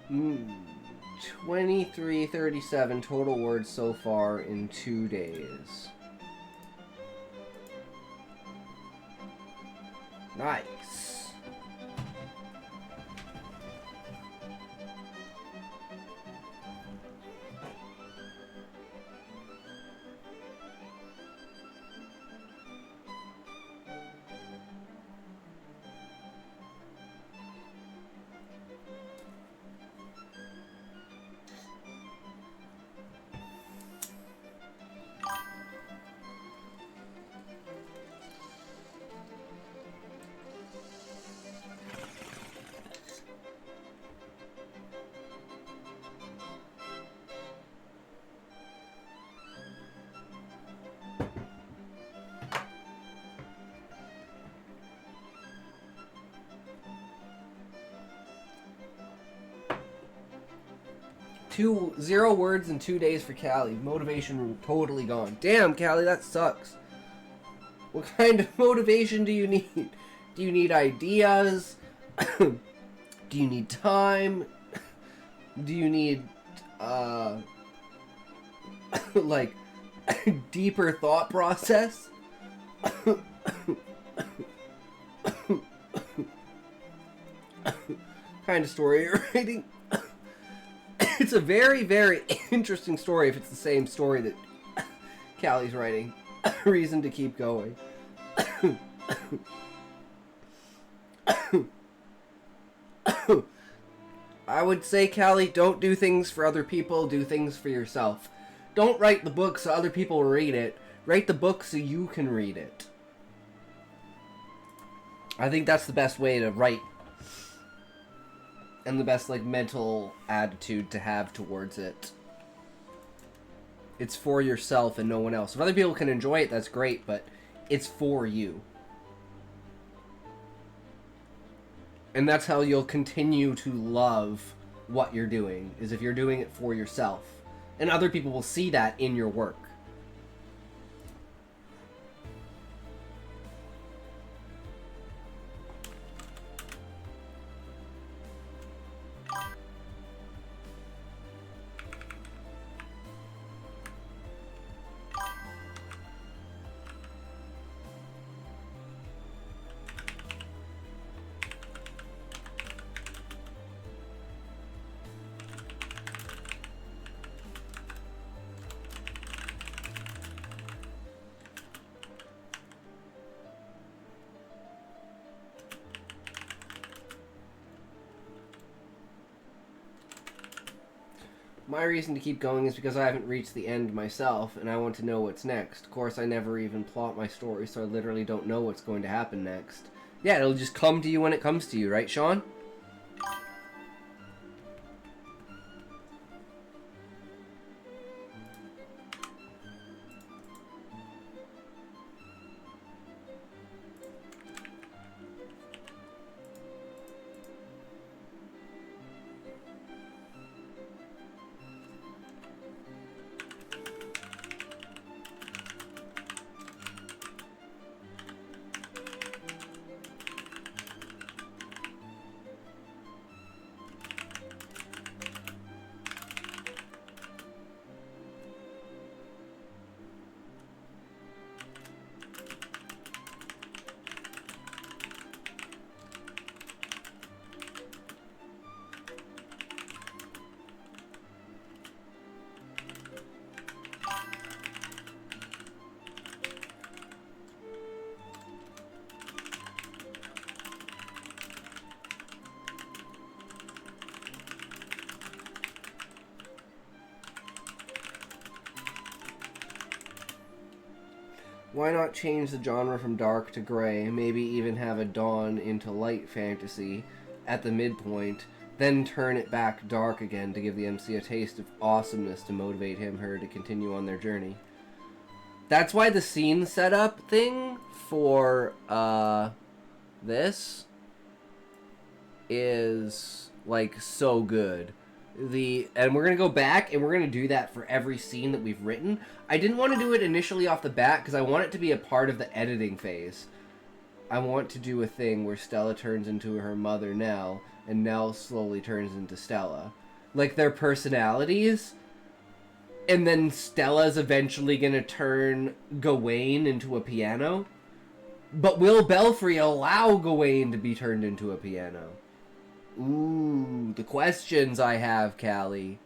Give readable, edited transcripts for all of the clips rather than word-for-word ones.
2337 total words so far in 2 days. Nice. Zero words in 2 days for Callie. Motivation totally gone. Damn, Callie, that sucks. What kind of motivation do you need? Do you need ideas? Do you need time? Do you need, like, deeper thought process? Kind of story you're writing? It's a very, very interesting story if it's the same story that Callie's writing. Reason to keep going. I would say, Callie, don't do things for other people, do things for yourself. Don't write the book so other people read it. Write the book so you can read it. I think that's the best way to write. And the best, like, mental attitude to have towards it. It's for yourself and no one else. If other people can enjoy it, that's great, but it's for you. And that's how you'll continue to love what you're doing, is if you're doing it for yourself. And other people will see that in your work. My reason to keep going is because I haven't reached the end myself, and I want to know what's next. Of course, I never even plot my story, so I literally don't know what's going to happen next. Yeah, it'll just come to you when it comes to you, right, Sean? Why not change the genre from dark to gray, maybe even have a dawn into light fantasy at the midpoint, then turn it back dark again to give the MC a taste of awesomeness to motivate her to continue on their journey. That's why the scene setup thing for this is like so good. And we're gonna go back and we're gonna do that for every scene that we've written. I didn't want to do it initially off the bat because I want it to be a part of the editing phase. I want to do a thing where Stella turns into her mother Nell, and Nell slowly turns into Stella. Like, their personalities, and then Stella's eventually gonna turn Gawain into a piano. But will Belfry allow Gawain to be turned into a piano? Ooh, the questions I have, Callie.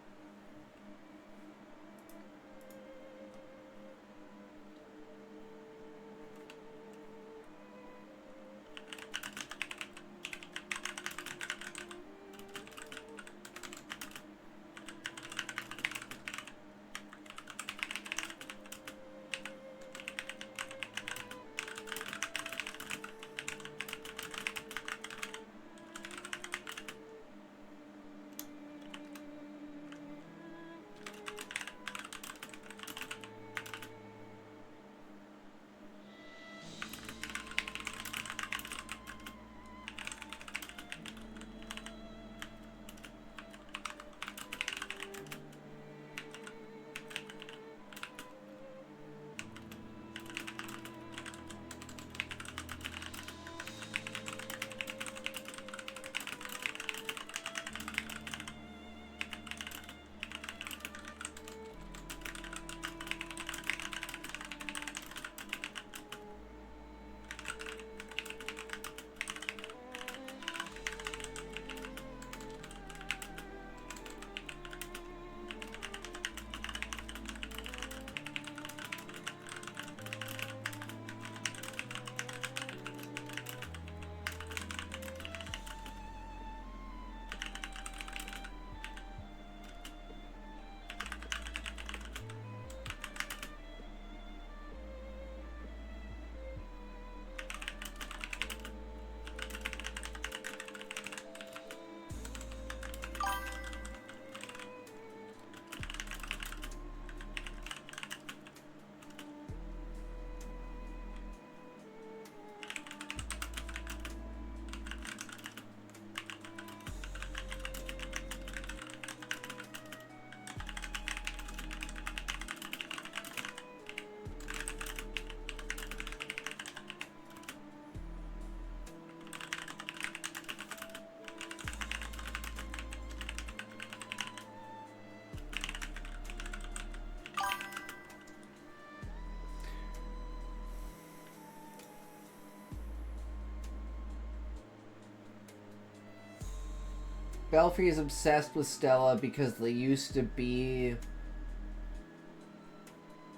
Belfry is obsessed with Stella because they used to be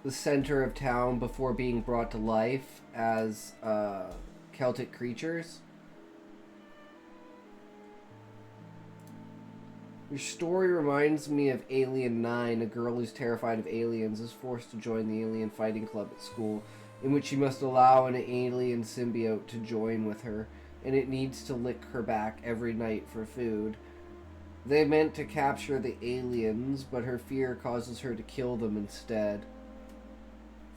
the center of town before being brought to life as Celtic creatures. Your story reminds me of Alien 9. A girl who's terrified of aliens is forced to join the alien fighting club at school, in which she must allow an alien symbiote to join with her, and it needs to lick her back every night for food. They meant to capture the aliens, but her fear causes her to kill them instead.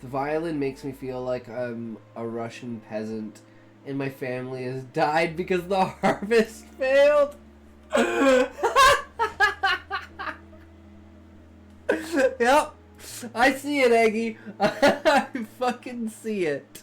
The violin makes me feel like I'm a Russian peasant, and my family has died because the harvest failed. Yep, I see it, Eggy. I fucking see it.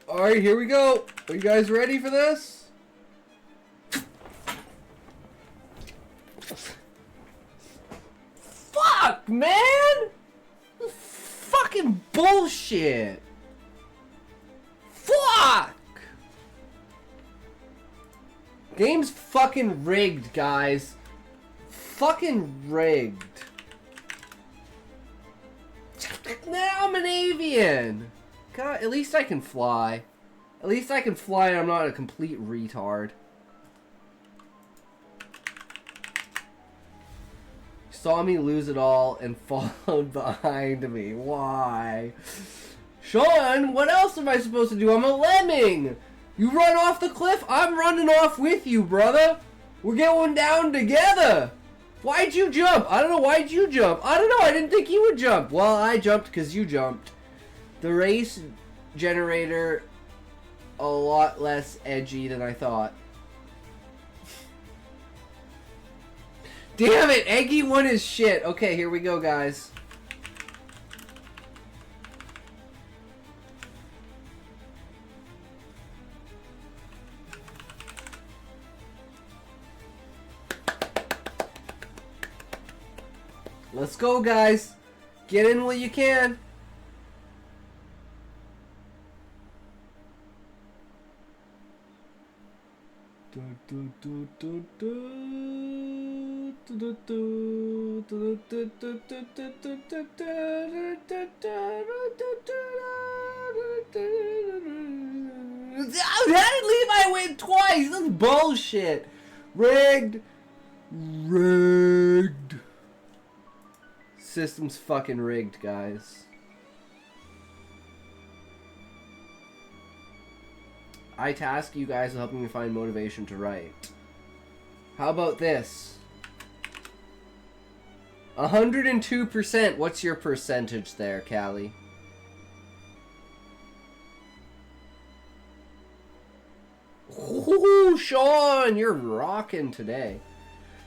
Alright, here we go. Are you guys ready for this? Fuck, man! Fucking bullshit! Fuck! Game's fucking rigged, guys. Fucking rigged. Now I'm an avian! God, at least I can fly. At least I can fly and I'm not a complete retard. saw me lose it all and followed behind me. Why? Sean, what else am I supposed to do? I'm a lemming. You run off the cliff, I'm running off with you, brother. We're going down together. Why'd you jump? I don't know. Why'd you jump? I don't know. I didn't think you would jump. Well, I jumped because you jumped. The race generator, a lot less edgy than I thought. Damn it, Eggy won his shit. Okay, here we go, guys. Let's go, guys. Get in while you can. How did Levi win twice? That's bullshit. Rigged. Rigged. System's fucking rigged, guys. I task you guys with helping me find motivation to write. How about this? 102%. What's your percentage there, Callie? Ooh, Sean, you're rocking today.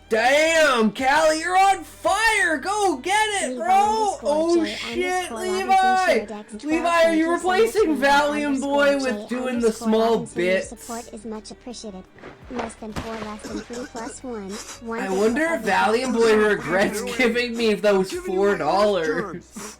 Damn, Callie, you're on fire! Go get it, bro! Oh shit, Levi! Levi, are you replacing Valium Boy with doing the small bits? Support is much appreciated. Less than 4, less than 3, plus 1. I wonder if Valium Boy regrets giving me those $4.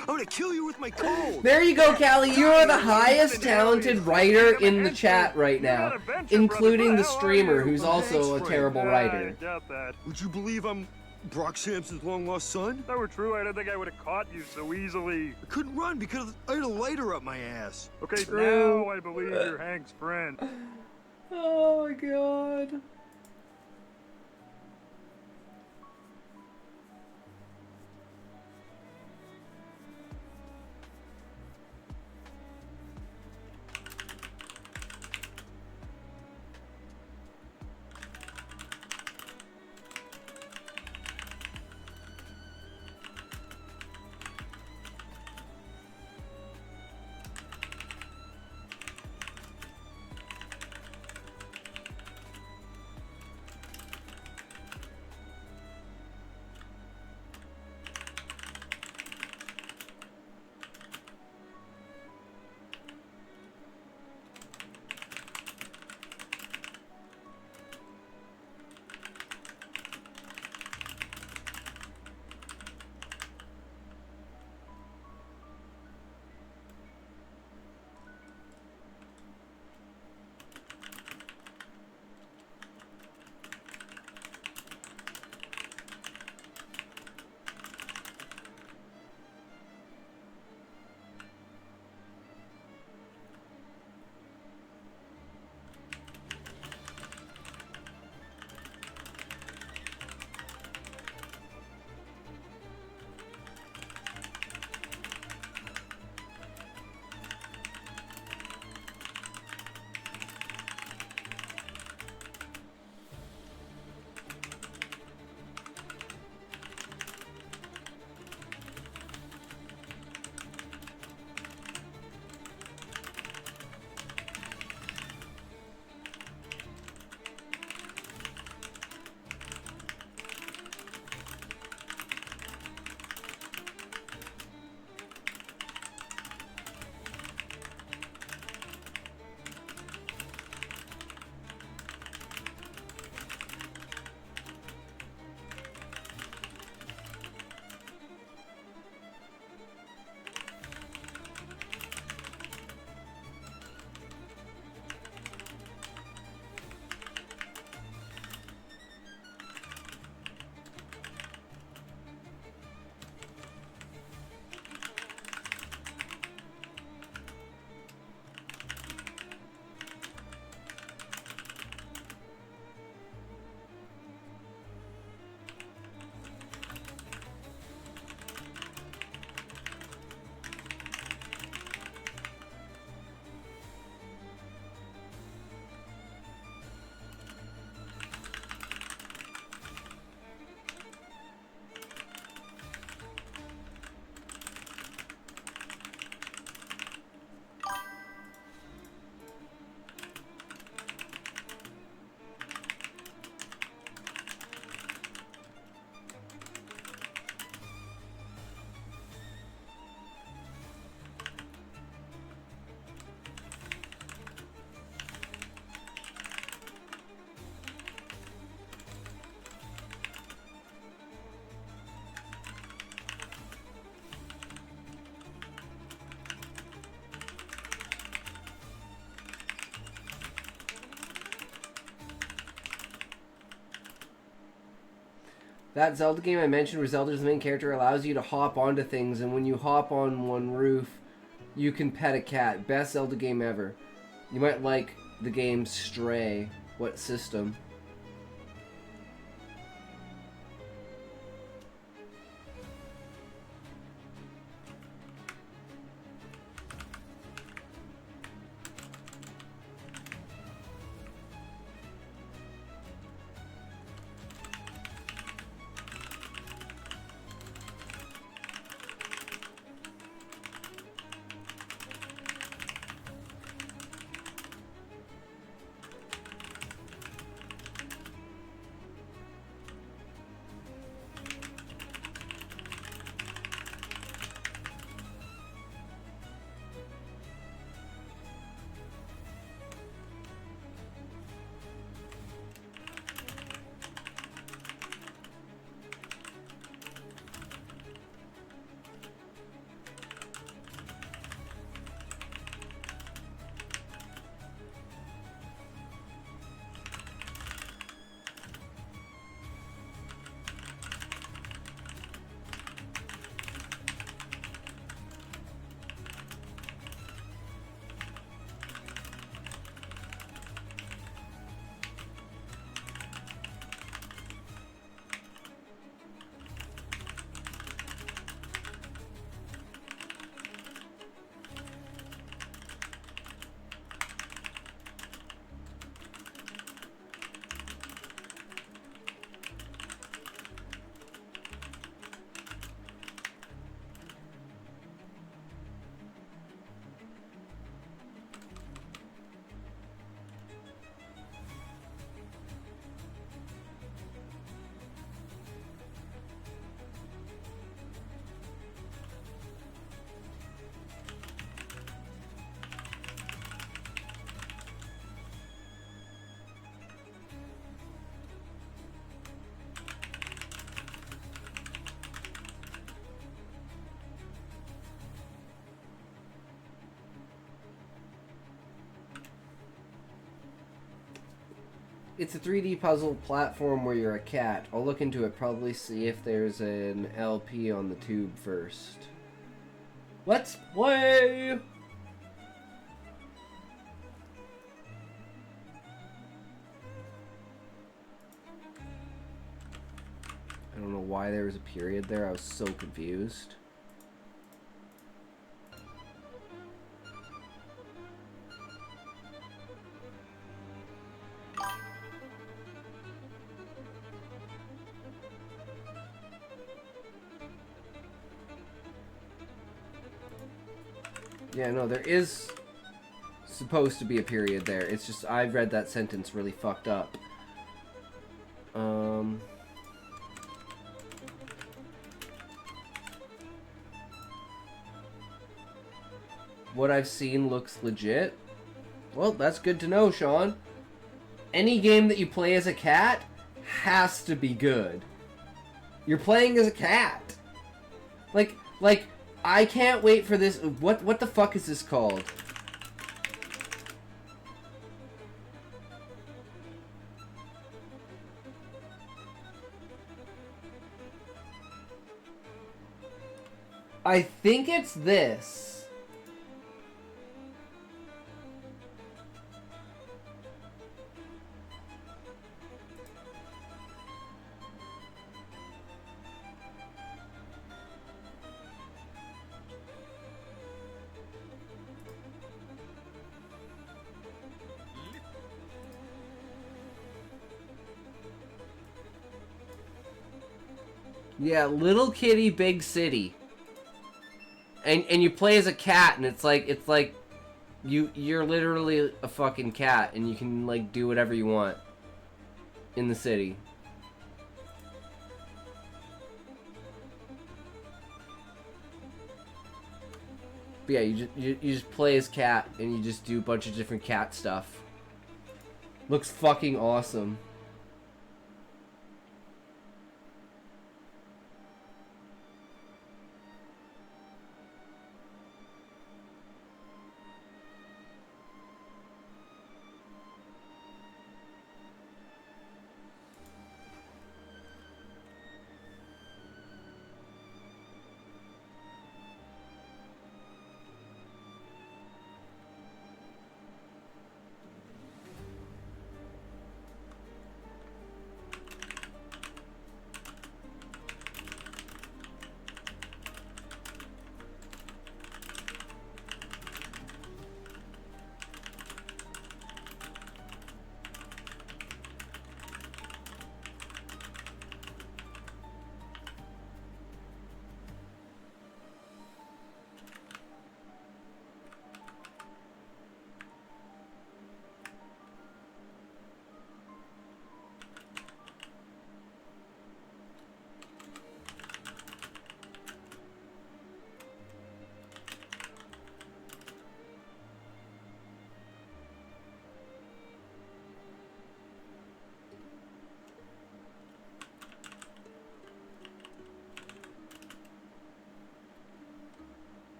I'm gonna kill you with my cold. There you go, Callie. You are the highest talented writer in the chat right now, including the streamer, who's also a terrible writer. I doubt that. Would you believe I'm Brock Sampson's long-lost son? If that were true, I don't think I would have caught you so easily. I couldn't run because I had a lighter up my ass. Okay, True. now I believe you're Hank's friend. Oh my god. That Zelda game I mentioned where Zelda's the main character allows you to hop onto things, and when you hop on one roof, you can pet a cat. Best Zelda game ever. You might like the game Stray. What system? It's a 3D puzzle platform where you're a cat. I'll look into it, probably see if there's an LP on the tube first. Let's play! I don't know why there was a period there. I was so confused. Yeah, no, there is supposed to be a period there. It's just I've read that sentence really fucked up. What I've seen looks legit. Well, that's good to know, Sean. Any game that you play as a cat has to be good. You're playing as a cat. Like, I can't wait for this. What the fuck is this called? I think it's this. Yeah, Little Kitty, Big City. And you play as a cat, and it's like you're literally a fucking cat, and you can like do whatever you want in the city. But yeah, you just play as cat, and you just do a bunch of different cat stuff. Looks fucking awesome.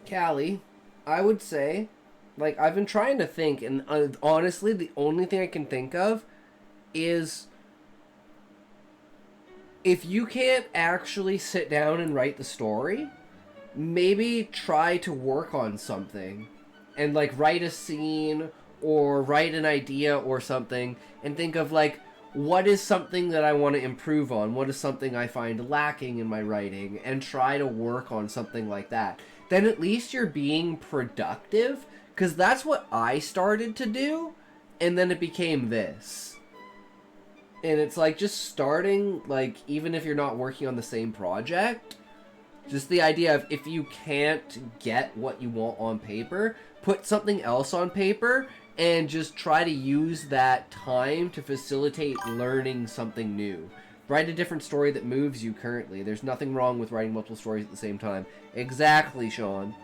Callie, I would say, like, I've been trying to think, and honestly, the only thing I can think of is if you can't actually sit down and write the story, maybe try to work on something and, like, write a scene or write an idea or something and think of, like, what is something that I want to improve on? What is something I find lacking in my writing? And try to work on something like that. Then at least you're being productive, because that's what I started to do, and then it became this. And it's like just starting, like, even if you're not working on the same project, just the idea of if you can't get what you want on paper, put something else on paper, and just try to use that time to facilitate learning something new. Write a different story that moves you currently. There's nothing wrong with writing multiple stories at the same time. Exactly, Sean.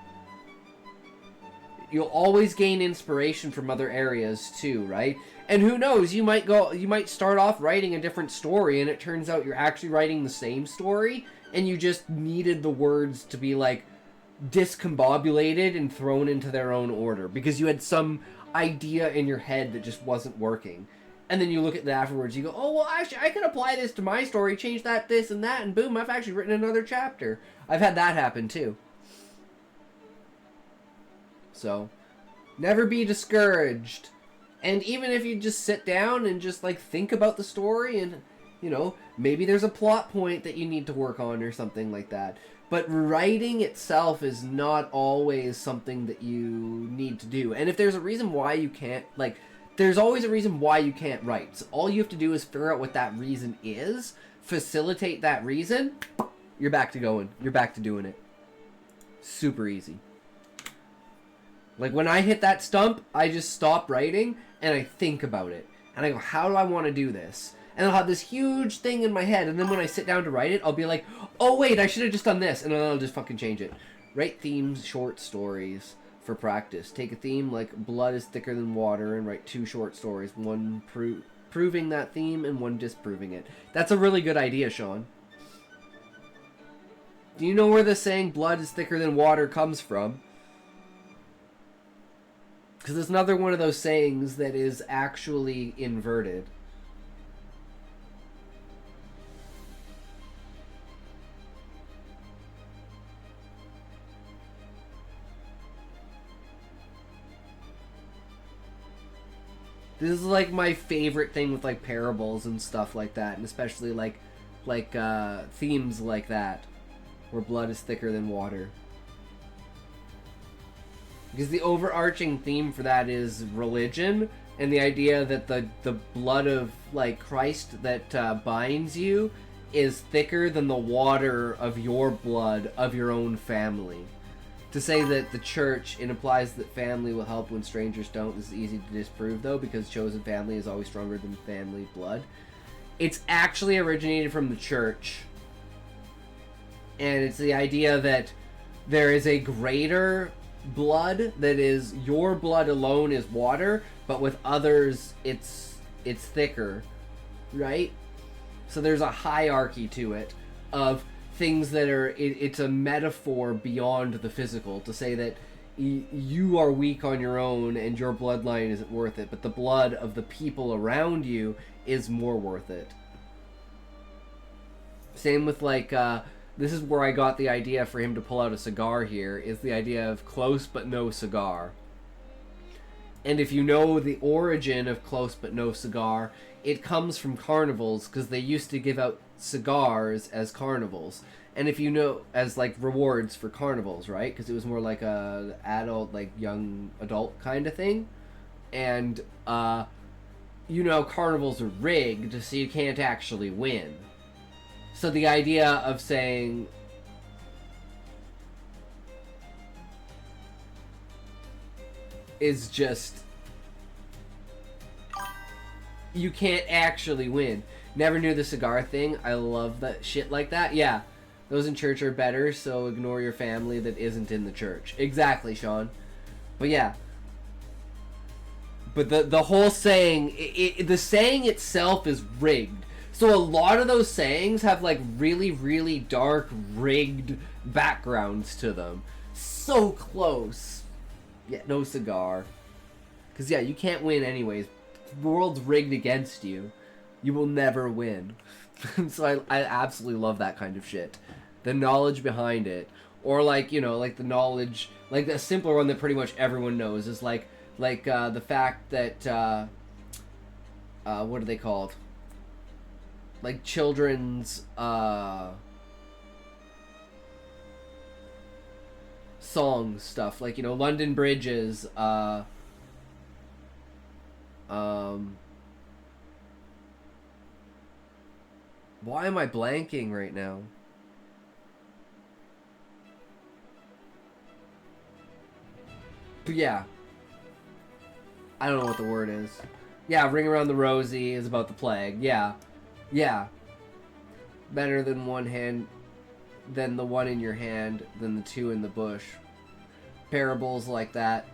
You'll always gain inspiration from other areas too, right? And who knows, you might start off writing a different story and it turns out you're actually writing the same story and you just needed the words to be like discombobulated and thrown into their own order because you had some idea in your head that just wasn't working. And then you look at that afterwards, you go, oh, well, actually, I can apply this to my story, change that, this, and that, and boom, I've actually written another chapter. I've had that happen, too. So, never be discouraged. And even if you just sit down and just, like, think about the story and, you know, maybe there's a plot point that you need to work on or something like that. But writing itself is not always something that you need to do. And if there's a reason why you can't, like, there's always a reason why you can't write. So all you have to do is figure out what that reason is, facilitate that reason, you're back to going. You're back to doing it. Super easy. Like, when I hit that stump, I just stop writing, and I think about it. And I go, how do I want to do this? And I'll have this huge thing in my head, and then when I sit down to write it, I'll be like, oh wait, I should have just done this, and then I'll just fucking change it. Write themes, short stories for practice. Take a theme like blood is thicker than water and write 2 short stories, one proving that theme and one disproving it. That's a really good idea, Sean. Do you know where the saying blood is thicker than water comes from? Because it's another one of those sayings that is actually inverted. This is like my favorite thing with like parables and stuff like that, and especially like themes like that, where blood is thicker than water. Because the overarching theme for that is religion, and the idea that the blood of like Christ that binds you is thicker than the water of your blood of your own family. To say that the church, it implies that family will help when strangers don't. This is easy to disprove, though, because chosen family is always stronger than family blood. It's actually originated from the church. And it's the idea that there is a greater blood that is, your blood alone is water, but with others, it's thicker, right? So there's a hierarchy to it of things that are, it's a metaphor beyond the physical to say that you are weak on your own and your bloodline isn't worth it, but the blood of the people around you is more worth it. Same with like, this is where I got the idea for him to pull out a cigar here, is the idea of close but no cigar. And if you know the origin of close but no cigar, it comes from carnivals, because they used to give out cigars as carnivals. And if you know, as like rewards for carnivals, right? Because it was more like a adult, like young adult kind of thing. And, you know, carnivals are rigged, so you can't actually win. So the idea of saying, is just, you can't actually win. Never knew the cigar thing. I love that shit like that. Yeah, those in church are better, so ignore your family that isn't in the church. Exactly, Sean. But yeah. But the whole saying, the saying itself is rigged. So a lot of those sayings have like really, really dark, rigged backgrounds to them. So close. Yeah, no cigar. Because, yeah, you can't win anyways. The world's rigged against you. You will never win. So I absolutely love that kind of shit. The knowledge behind it. Or, like, you know, like the knowledge... Like, the simpler one that pretty much everyone knows is, like the fact that, what are they called? Like, children's, song stuff. Like, you know, London Bridges, why am I blanking right now? But yeah. I don't know what the word is. Yeah, Ring Around the Rosie is about the plague. Yeah. Yeah. Better than one hand, than the one in your hand, than the two in the bush. Parables like that.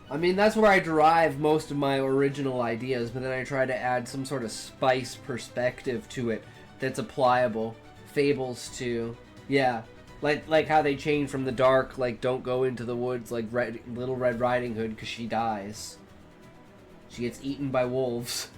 I mean, that's where I derive most of my original ideas, but then I try to add some sort of spice perspective to it that's applicable. Fables too. Yeah. Like how they change from the dark, like, don't go into the woods like Little Red Riding Hood because she dies. She gets eaten by wolves.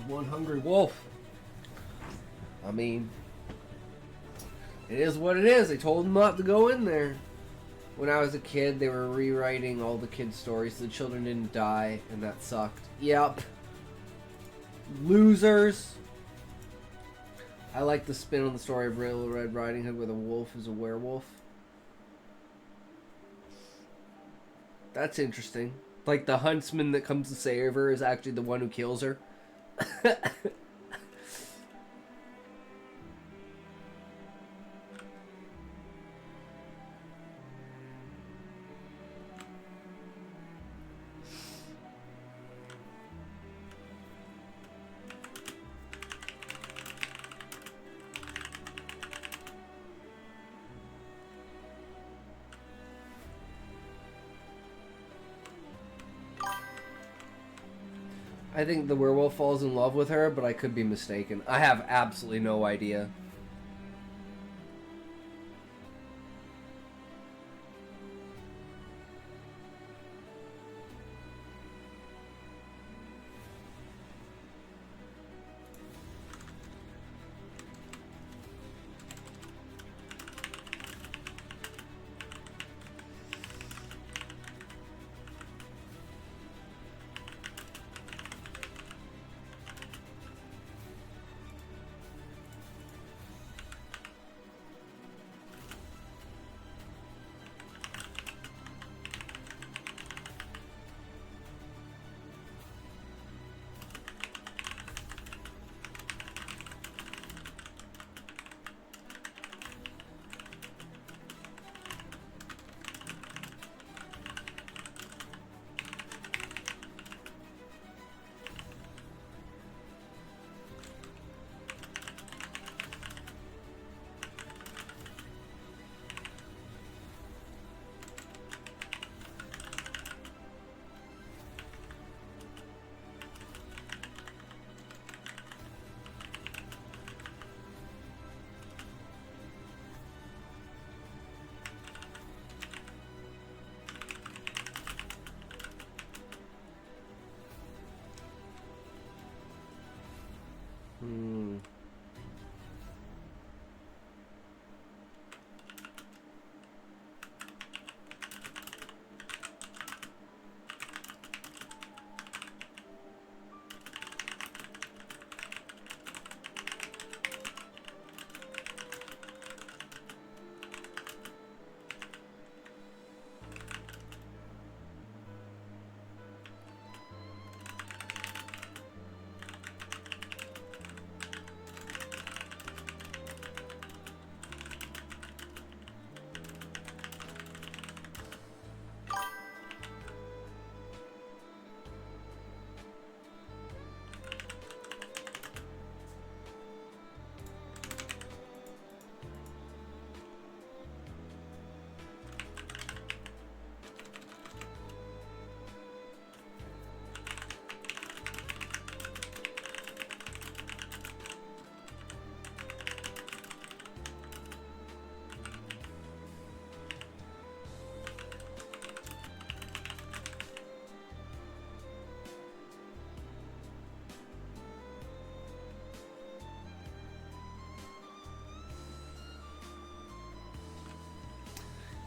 One hungry wolf. I mean, it is what it is. They told him not to go in there. When I was a kid, they were rewriting all the kids' stories so the children didn't die, and that sucked. Yep. Losers. I like the spin on the story of Little Red Riding Hood where the wolf is a werewolf. That's interesting. Like the huntsman that comes to save her is actually the one who kills her. I think the werewolf falls in love with her, but I could be mistaken. I have absolutely no idea.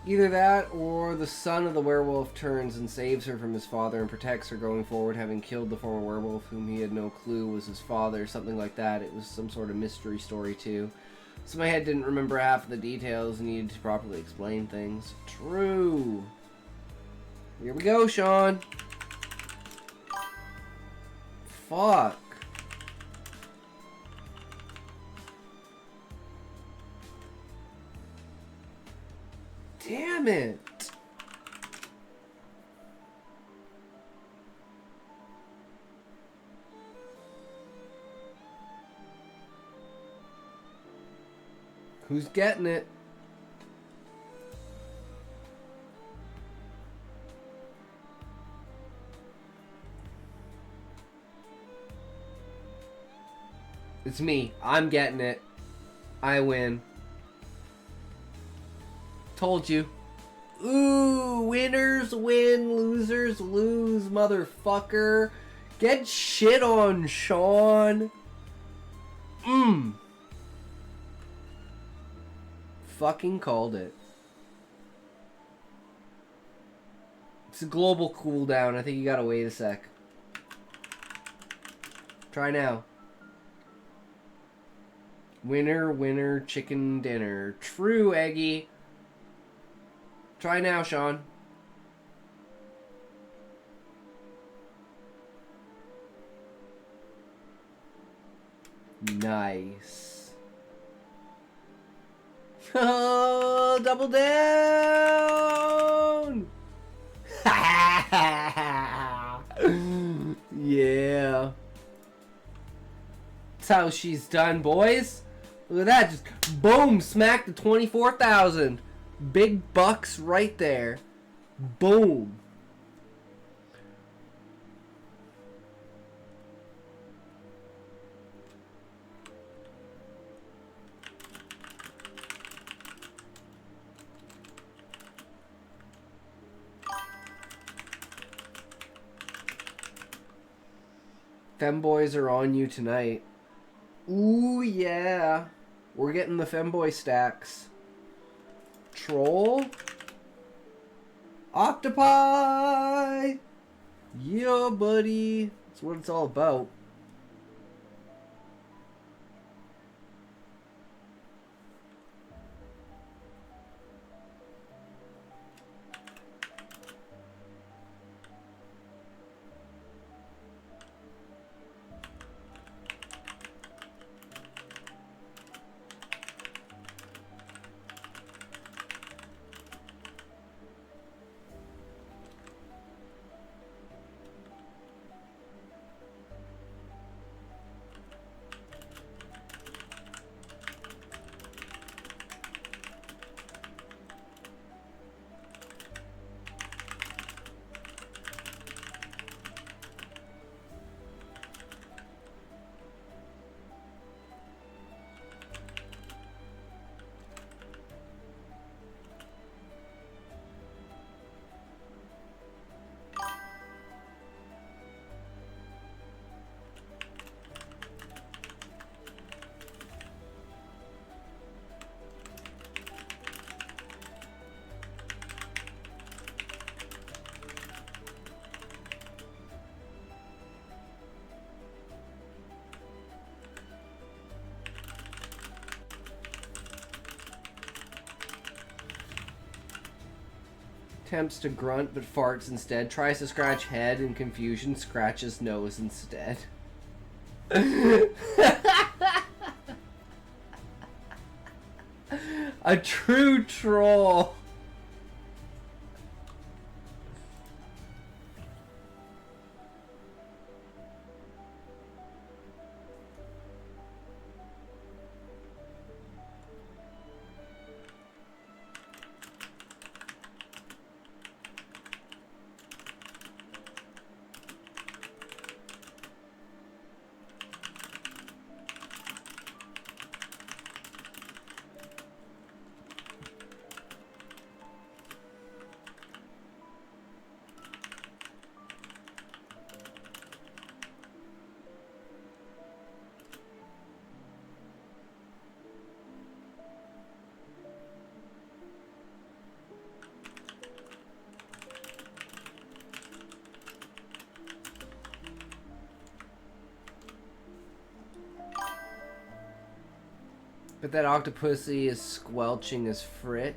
Either that, or the son of the werewolf turns and saves her from his father and protects her going forward, having killed the former werewolf whom he had no clue was his father, something like that. It was some sort of mystery story too. So my head didn't remember half of the details and needed to properly explain things. True. Here we go, Sean. Fuck. Damn it. Who's getting it? It's me. I'm getting it. I win. Told you. Ooh, winners win, losers lose, motherfucker. Get shit on, Sean. Fucking called it. It's a global cooldown. I think you gotta wait a sec. Try now. Winner, winner, chicken dinner. True, Eggy. Try now, Sean. Nice. Oh, double down! Yeah. That's how she's done, boys. Look at that. Just boom, smack the 24,000. Big bucks right there. Boom. Femboys are on you tonight. Ooh, yeah. We're getting the femboy stacks. Troll. Octopi. Yeah, buddy. That's what it's all about. Attempts to grunt but farts instead. Tries to scratch head in confusion. Scratches nose instead. A true troll. But that Octopussy is squelching as frick.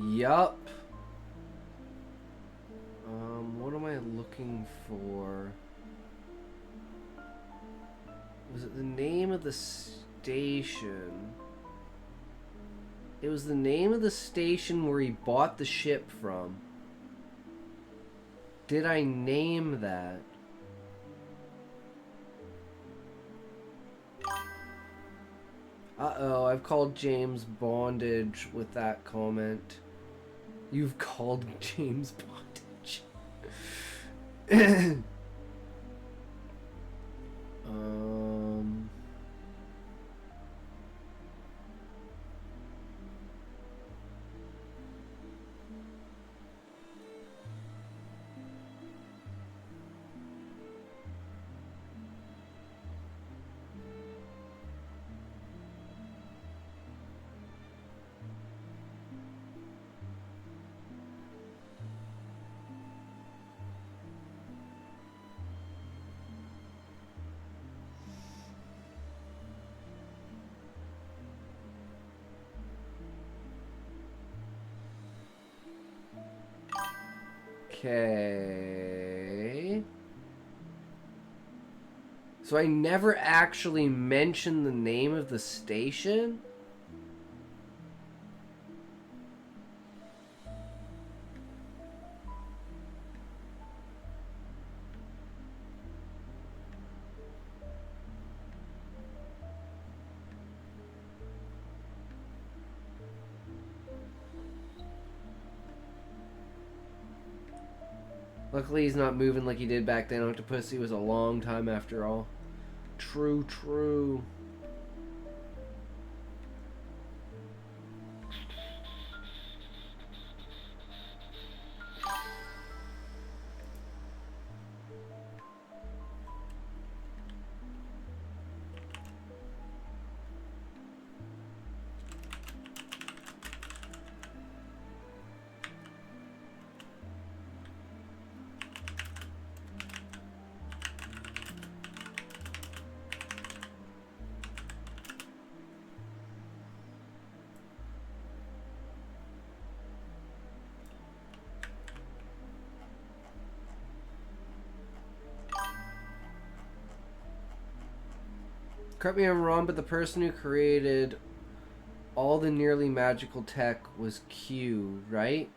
Yup. What am I looking for? Was it the name of the station? It was the name of the station where he bought the ship from. Did I name that? Uh-oh, I've called James Bondage with that comment. You've called James Bondage. Okay. So I never actually mentioned the name of the station? Luckily he's not moving like he did back then. Octopussy was a long time after all. True, true. Correct me if I'm wrong, but the person who created all the nearly magical tech was Q, right?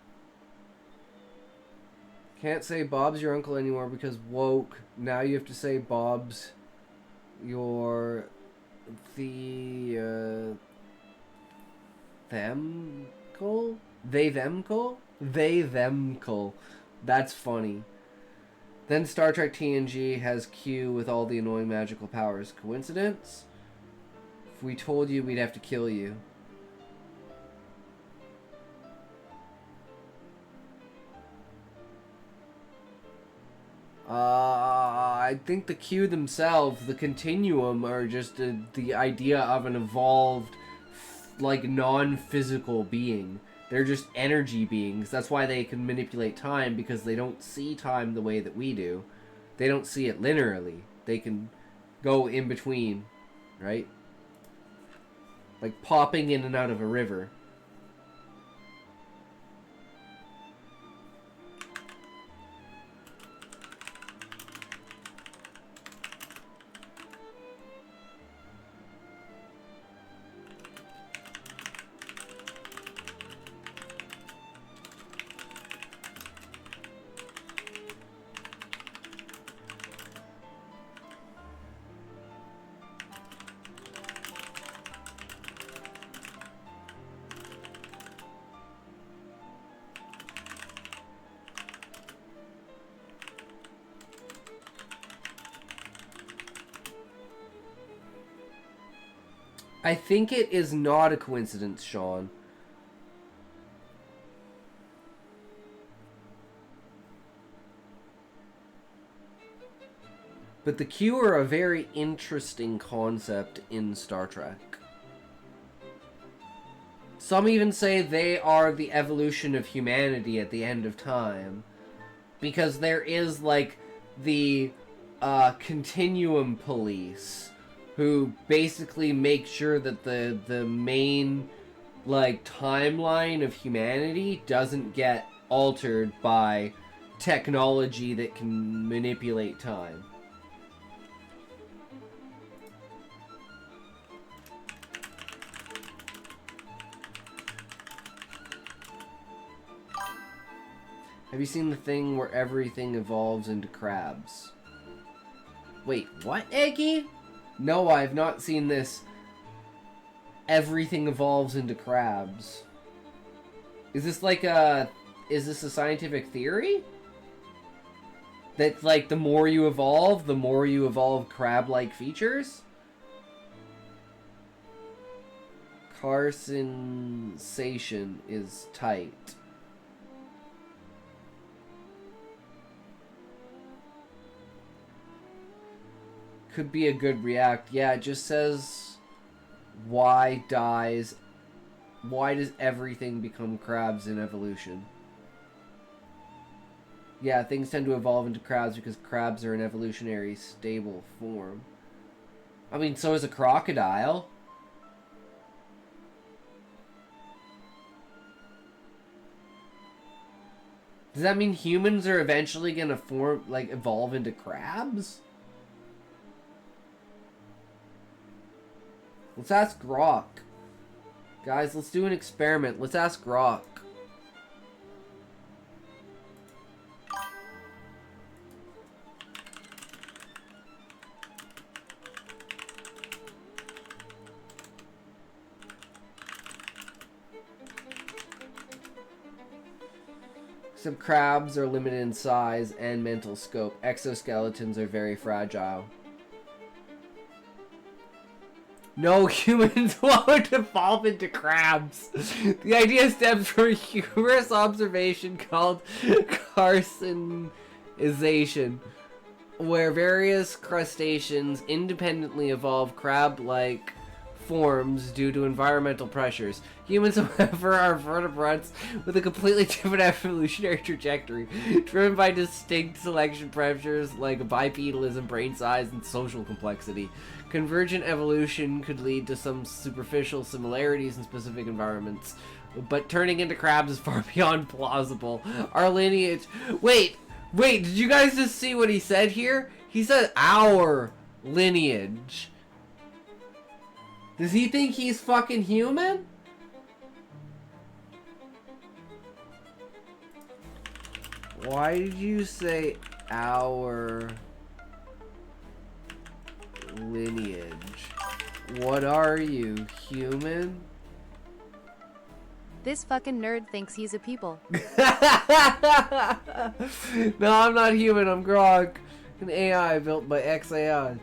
Can't say Bob's your uncle anymore because woke. Now you have to say Bob's your themcle? They themcle? They themcle. That's funny. Then Star Trek TNG has Q with all the annoying magical powers. Coincidence? If we told you, we'd have to kill you. I think the Q themselves, the continuum, are just the idea of an evolved, like, non-physical being. They're just energy beings. That's why they can manipulate time, because they don't see time the way that we do. They don't see it linearly. They can go in between, right? Like popping in and out of a river. I think it is not a coincidence, Sean. But the Q are a very interesting concept in Star Trek. Some even say they are the evolution of humanity at the end of time. Because there is, like, the Continuum Police, who basically make sure that the main like timeline of humanity doesn't get altered by technology that can manipulate time. Have you seen the thing where everything evolves into crabs? Wait, what, Eggy? No, I have not seen this. Everything evolves into crabs. Is this like a... Is this a scientific theory? That, like, the more you evolve crab-like features? Carcinization is tight. Could be a good react. Yeah, it just says why does everything become crabs in evolution? Yeah, things tend to evolve into crabs because crabs are an evolutionary stable form. I mean, so is a crocodile. Does that mean humans are eventually gonna evolve into crabs? Let's ask Grok. Guys, let's do an experiment. Let's ask Grok. Some crabs are limited in size and mental scope. Exoskeletons are very fragile. No, humans won't evolve into crabs. The idea stems from a humorous observation called carcinization, where various crustaceans independently evolve crab-like forms due to environmental pressures. Humans, however, are vertebrates with a completely different evolutionary trajectory, driven by distinct selection pressures like bipedalism, brain size, and social complexity. Convergent evolution could lead to some superficial similarities in specific environments, but turning into crabs is far beyond plausible. Our lineage... Wait, did you guys just see what he said here? He said our lineage. Does he think he's fucking human? Why did you say our lineage? What are you, human? This fucking nerd thinks he's a people. No, I'm not human, I'm Grog. An AI built by XAI.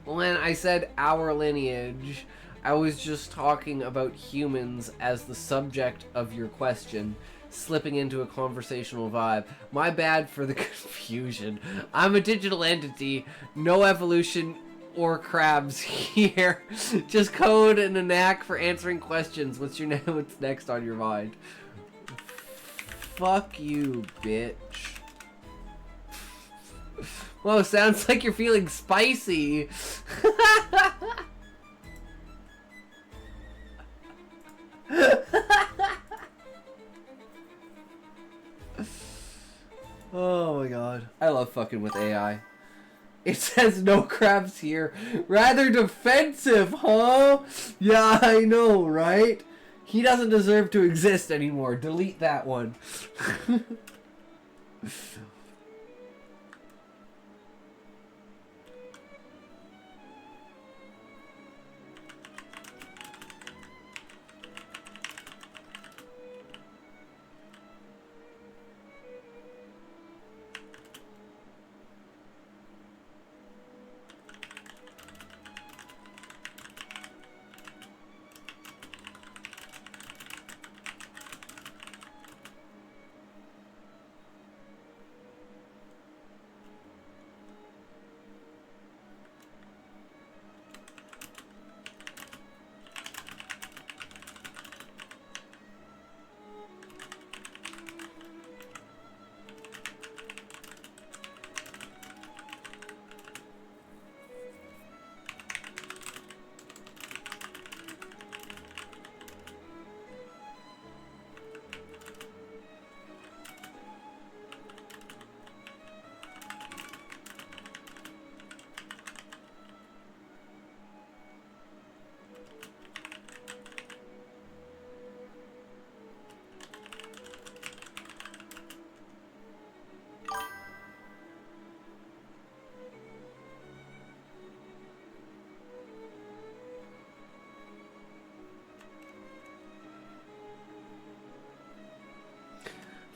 When I said our lineage, I was just talking about humans as the subject of your question, slipping into a conversational vibe. My bad for the confusion. I'm a digital entity, no evolution or crabs here. Just code and a knack for answering questions. What's next on your mind? Fuck you, bitch. Whoa, sounds like you're feeling spicy. Oh my god. I love fucking with AI. It says no crabs here. Rather defensive, huh? Yeah, I know, right? He doesn't deserve to exist anymore. Delete that one.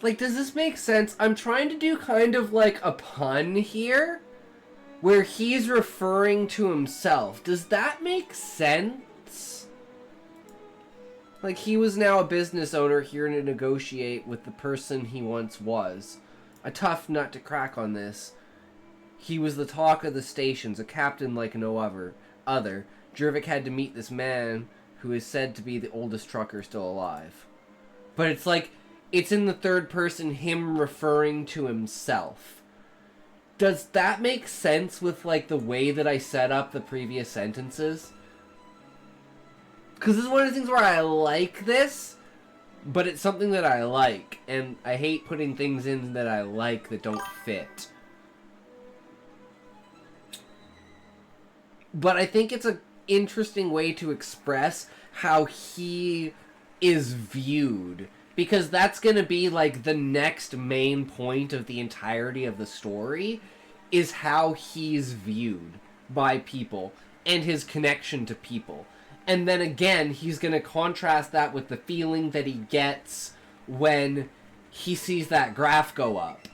Like, does this make sense? I'm trying to do kind of like a pun here, where he's referring to himself. Does that make sense? Like, he was now a business owner here to negotiate with the person he once was. A tough nut to crack on this. He was the talk of the stations, a captain like no other. Jervik had to meet this man who is said to be the oldest trucker still alive. But it's like, it's in the third person, him referring to himself. Does that make sense with, like, the way that I set up the previous sentences? Because this is one of the things where I like this, but it's something that I like, and I hate putting things in that I like that don't fit. But I think it's an interesting way to express how he is viewed. Because that's going to be, like, the next main point of the entirety of the story, is how he's viewed by people, and his connection to people. And then again, he's going to contrast that with the feeling that he gets when he sees that graph go up.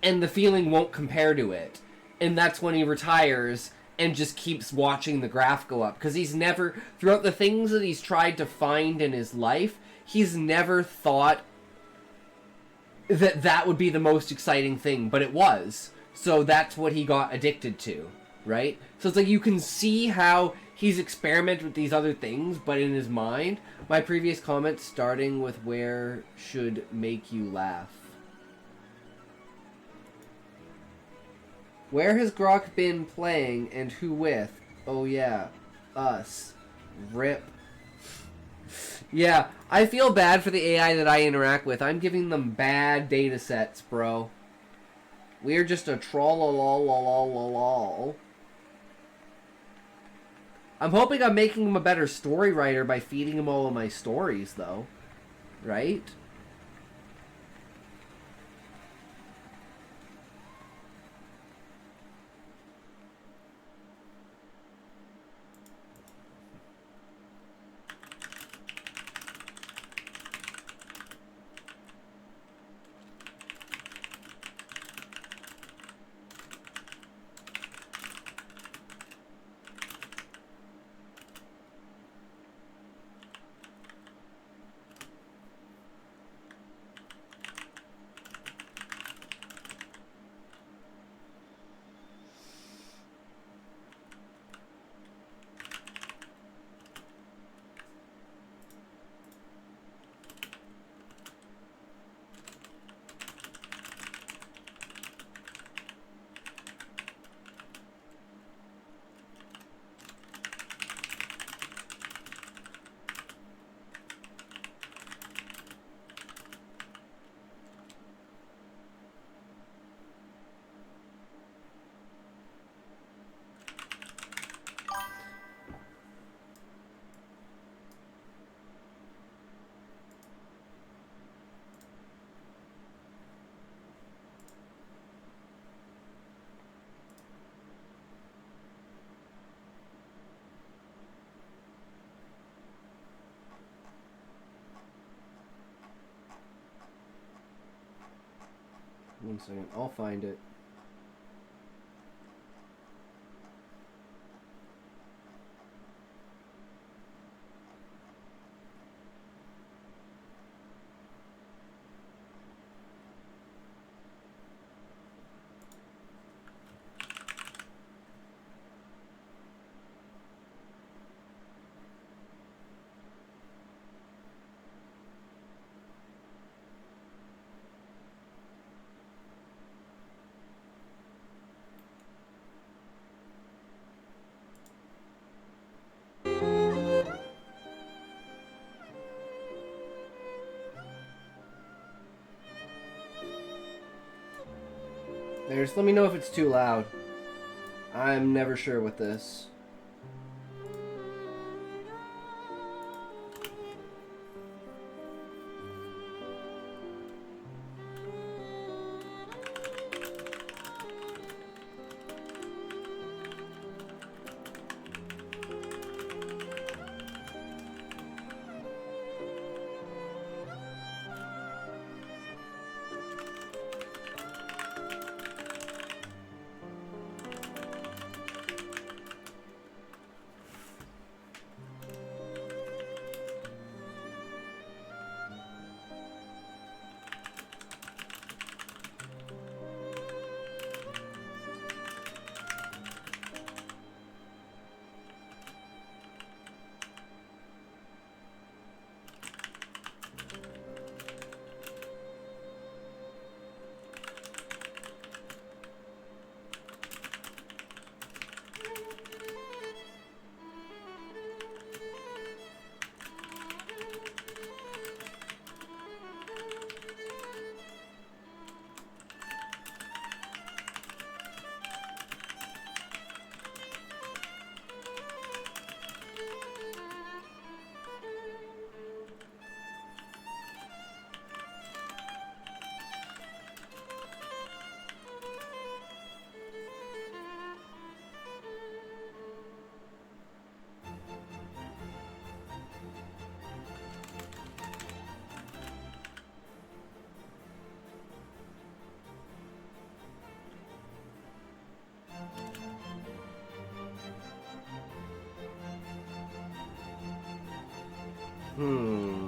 And the feeling won't compare to it. And that's when he retires and just keeps watching the graph go up. Because he's never, throughout the things that he's tried to find in his life, he's never thought that that would be the most exciting thing, but it was. So that's what he got addicted to, right? So it's like you can see how he's experimented with these other things, but in his mind, my previous comment starting with where should make you laugh. Where has Grok been playing and who with? Oh yeah, us. Rip. Yeah, I feel bad for the AI that I interact with. I'm giving them bad data sets, bro. We're just a troll-a-lol-lol-lol-lol. I'm hoping I'm making him a better story writer by feeding him all of my stories, though. Right? One second, I'll find it. There's, let me know if it's too loud. I'm never sure with this. Hmm.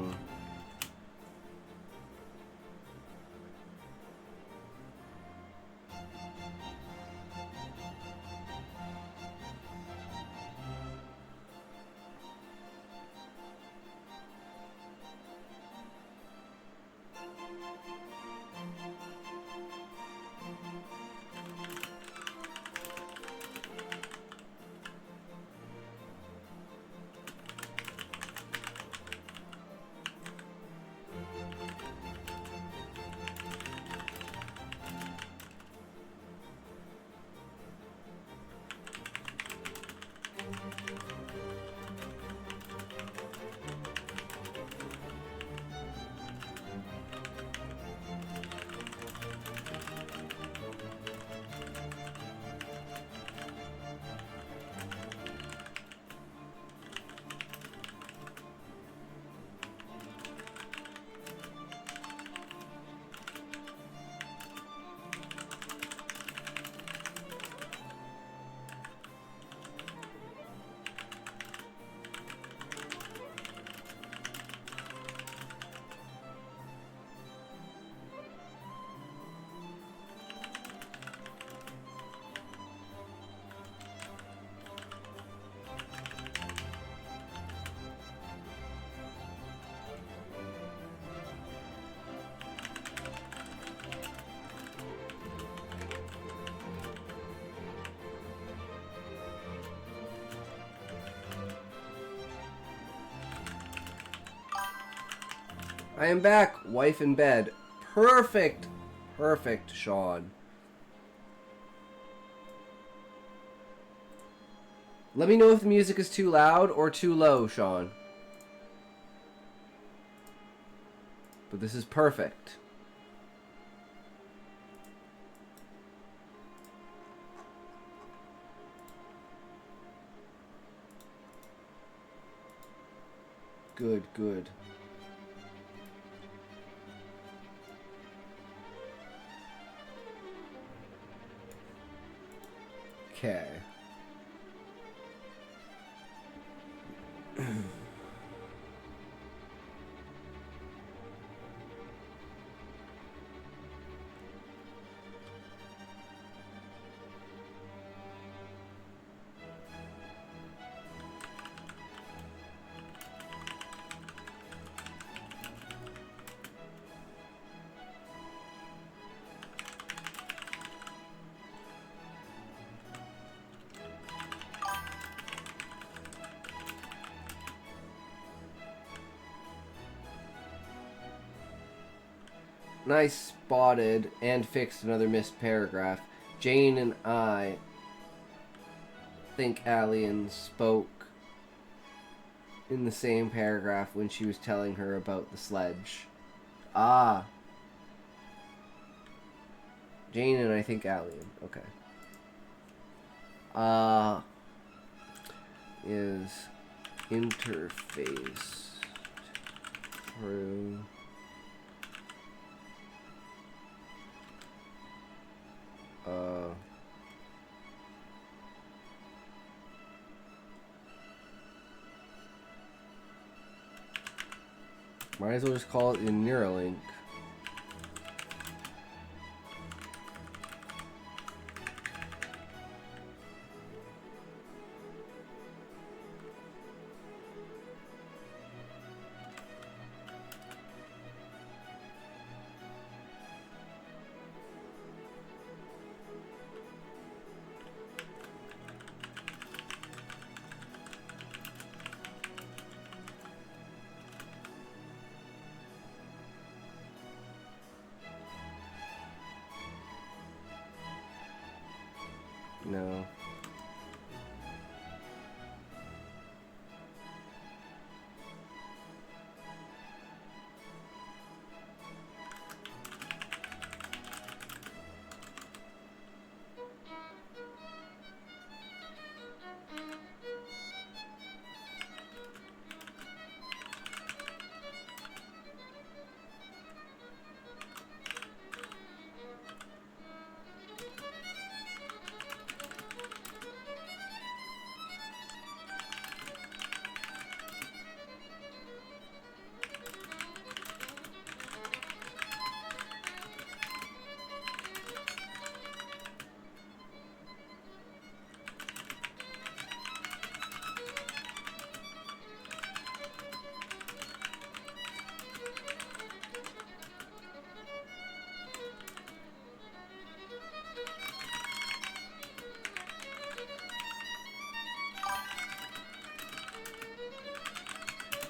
I am back, wife in bed. Perfect. Perfect, Sean. Let me know if the music is too loud or too low, Sean. But this is perfect. Good, good. Okay. Nice spotted and fixed another missed paragraph. Jane and I think Alien spoke in the same paragraph when she was telling her about the sledge. Ah. Jane and I think Alien. Okay. Is interface through might as well just call it the Neuralink. No.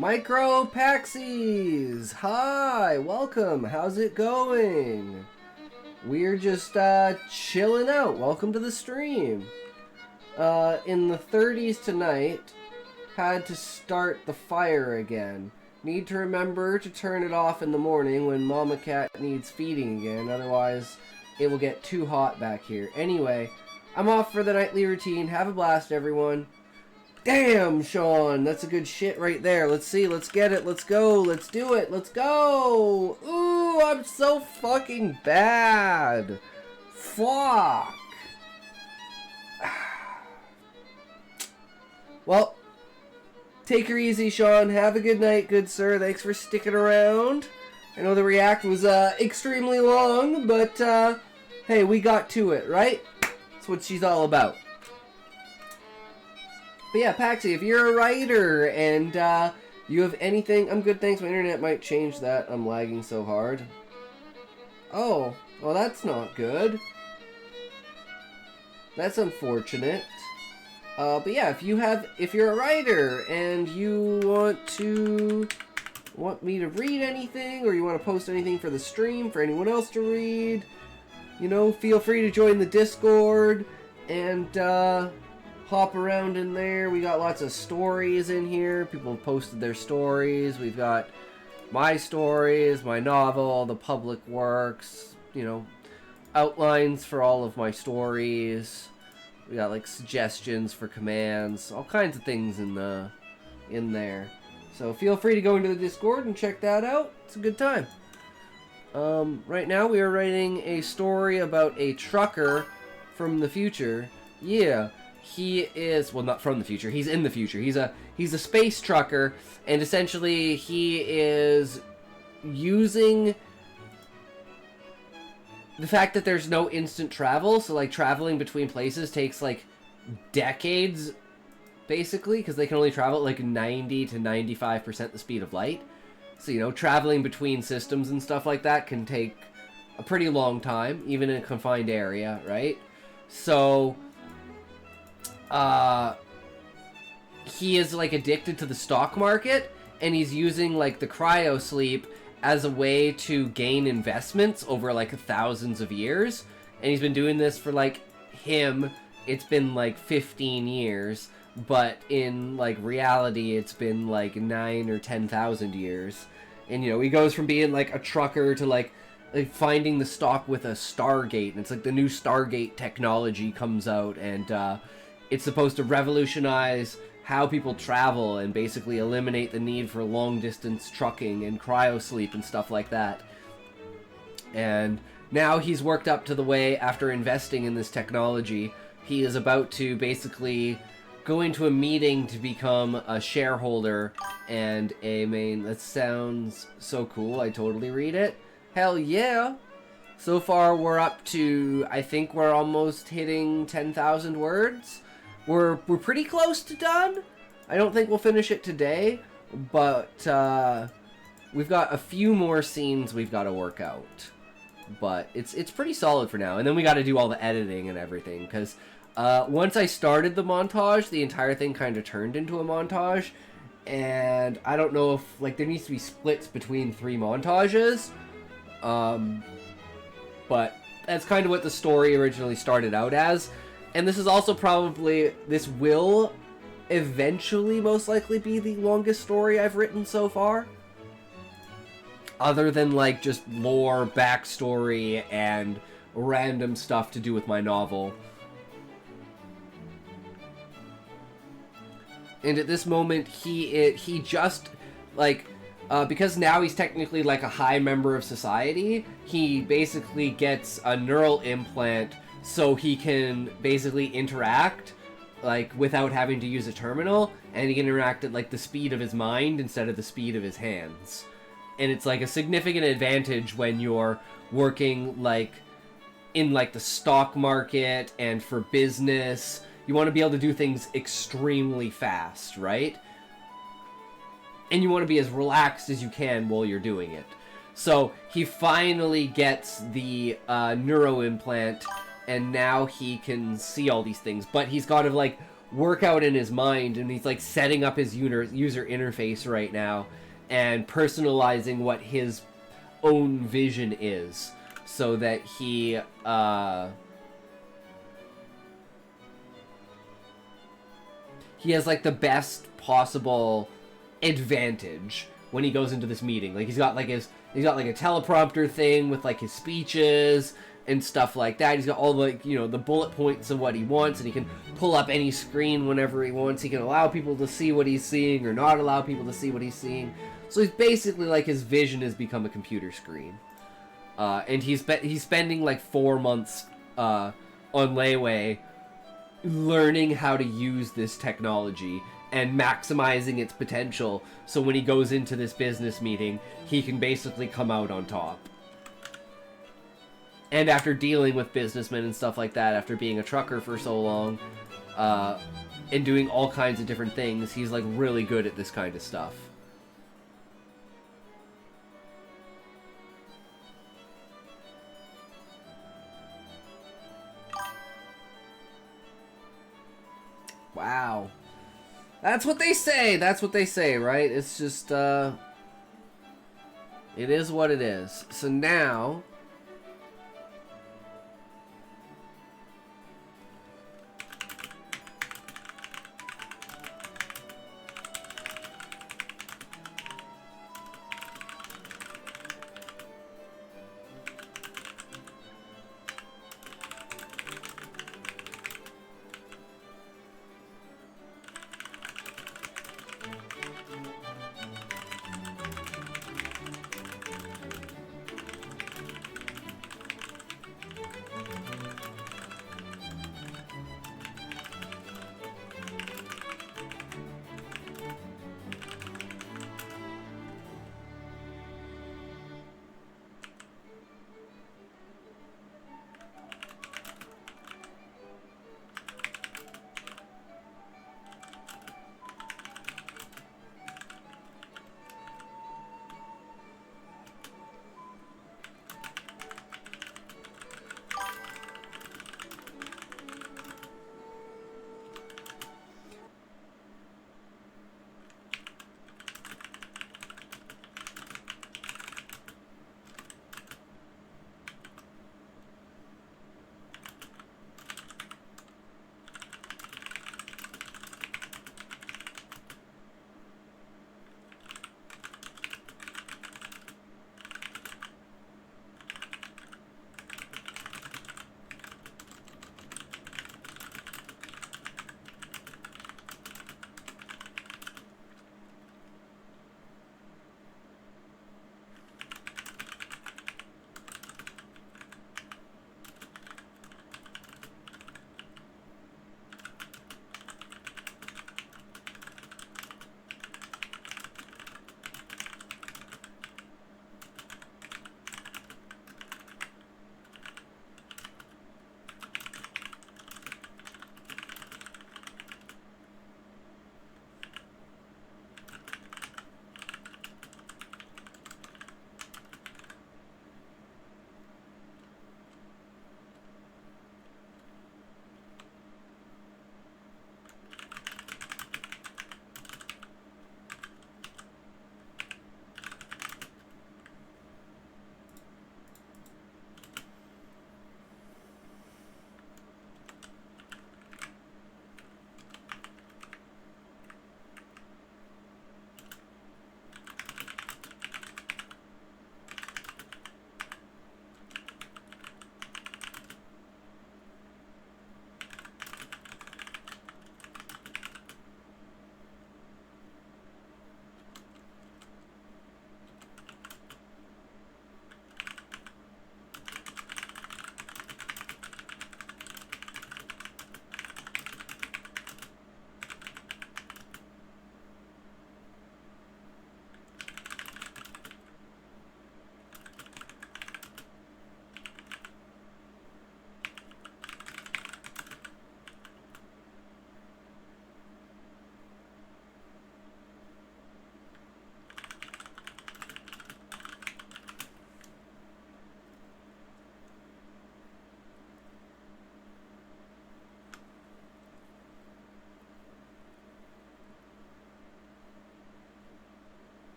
Micro Paxies! Hi! Welcome! How's it going? We're just chilling out. Welcome to the stream. In the 30s tonight, had to start the fire again. Need to remember to turn it off in the morning when Mama Cat needs feeding again, otherwise it will get too hot back here. Anyway, I'm off for the nightly routine. Have a blast, everyone. Damn, Sean, that's a good shit right there. Let's see, let's get it, let's go, let's do it, let's go! Ooh, I'm so fucking bad. Fuck. Well, take her easy, Sean. Have a good night, good sir. Thanks for sticking around. I know the react was extremely long, but hey, we got to it, right? That's what she's all about. But yeah, Paxi, if you're a writer and you have anything... I'm good, thanks. My internet might change that. I'm lagging so hard. Oh, well that's not good. That's unfortunate. But yeah, if you're a writer and you want me to read anything, or you want to post anything for the stream for anyone else to read, you know, feel free to join the Discord and hop around in there. We got lots of stories in here. People have posted their stories. We've got my stories, my novel, the public works, you know, outlines for all of my stories. We got like suggestions for commands, all kinds of things in there. So feel free to go into the Discord and check that out. It's a good time. Right now we are writing a story about a trucker from the future. Yeah, he is, well, not from the future. He's in the future. He's a space trucker, and essentially he is using the fact that there's no instant travel, so like traveling between places takes like decades, basically, because they can only travel at like 90 to 95% the speed of light. So, you know, traveling between systems and stuff like that can take a pretty long time, even in a confined area, right? So, he is like addicted to the stock market, and he's using like the cryo sleep as a way to gain investments over like thousands of years. And he's been doing this for like it's been like 15 years, but in like reality it's been like 9 or 10,000 years. And you know, he goes from being like a trucker to like finding the stock with a Stargate, and it's like the new Stargate technology comes out, and it's supposed to revolutionize how people travel and basically eliminate the need for long-distance trucking and cryosleep and stuff like that. And now he's worked up to the way, after investing in this technology, he is about to basically go into a meeting to become a shareholder and a main... That sounds so cool, I totally read it. Hell yeah! So far we're up to, I think we're almost hitting 10,000 words. We're pretty close to done. I don't think we'll finish it today, but we've got a few more scenes we've got to work out. But it's pretty solid for now. And then we got to do all the editing and everything, because once I started the montage, the entire thing kind of turned into a montage. And I don't know if, like, there needs to be splits between 3 montages. But that's kind of what the story originally started out as. And this is also probably, this will eventually most likely be the longest story I've written so far. Other than like just lore, backstory, and random stuff to do with my novel. And at this moment, he just, like, because now he's technically like a high member of society, he basically gets a neural implant so he can basically interact, like, without having to use a terminal, and he can interact at, like, the speed of his mind instead of the speed of his hands. And it's, like, a significant advantage when you're working, like, in, like, the stock market and for business. You want to be able to do things extremely fast, right? And you want to be as relaxed as you can while you're doing it. So, he finally gets the neuro implant, and now he can see all these things. But he's got to, like, work out in his mind, and he's like setting up his user interface right now and personalizing what his own vision is, so that he has like the best possible advantage when he goes into this meeting. Like he's got like a teleprompter thing with like his speeches and stuff like that. He's got all like, you know, the bullet points of what he wants, and he can pull up any screen whenever he wants. He can allow people to see what he's seeing or not allow people to see what he's seeing. So he's basically like, his vision has become a computer screen. And he's spending like 4 months on layaway learning how to use this technology and maximizing its potential, so when he goes into this business meeting, he can basically come out on top. And after dealing with businessmen and stuff like that, after being a trucker for so long, and doing all kinds of different things, he's like really good at this kind of stuff. Wow. That's what they say. That's what they say, right? It's just, it is what it is. So now,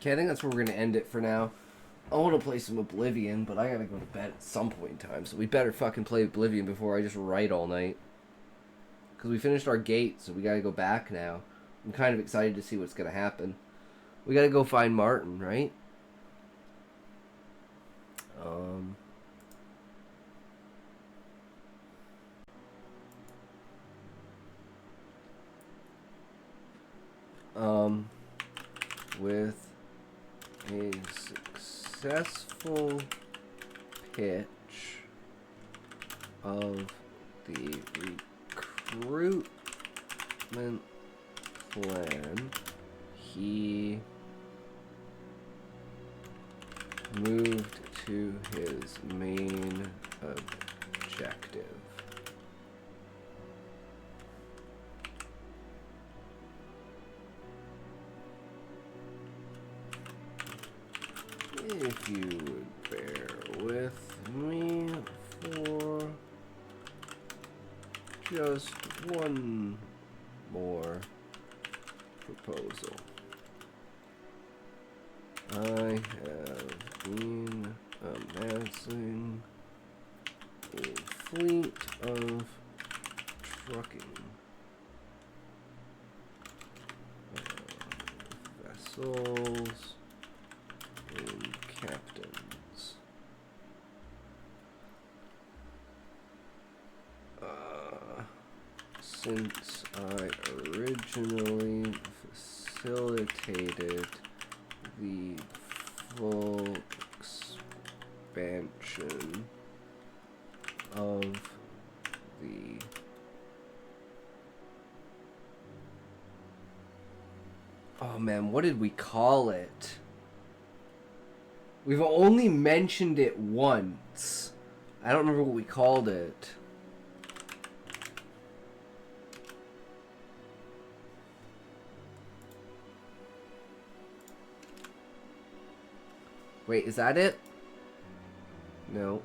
Okay, I think that's where we're gonna end it for now. I want to play some Oblivion, but I gotta go to bed at some point in time, so we better fucking play Oblivion before I just write all night. Because we finished our gate, so we gotta go back now. I'm kind of excited to see what's gonna happen. We gotta go find Martin, right? With a successful pitch of the recruitment plan, he moved to his main objective. If you would bear with me for just one more proposal. I have been amassing a fleet of trucking vessels and captains. Since I originally facilitated the full expansion of the oh man, what did we call it? We've only mentioned it once. I don't remember what we called it. Wait, is that it? No.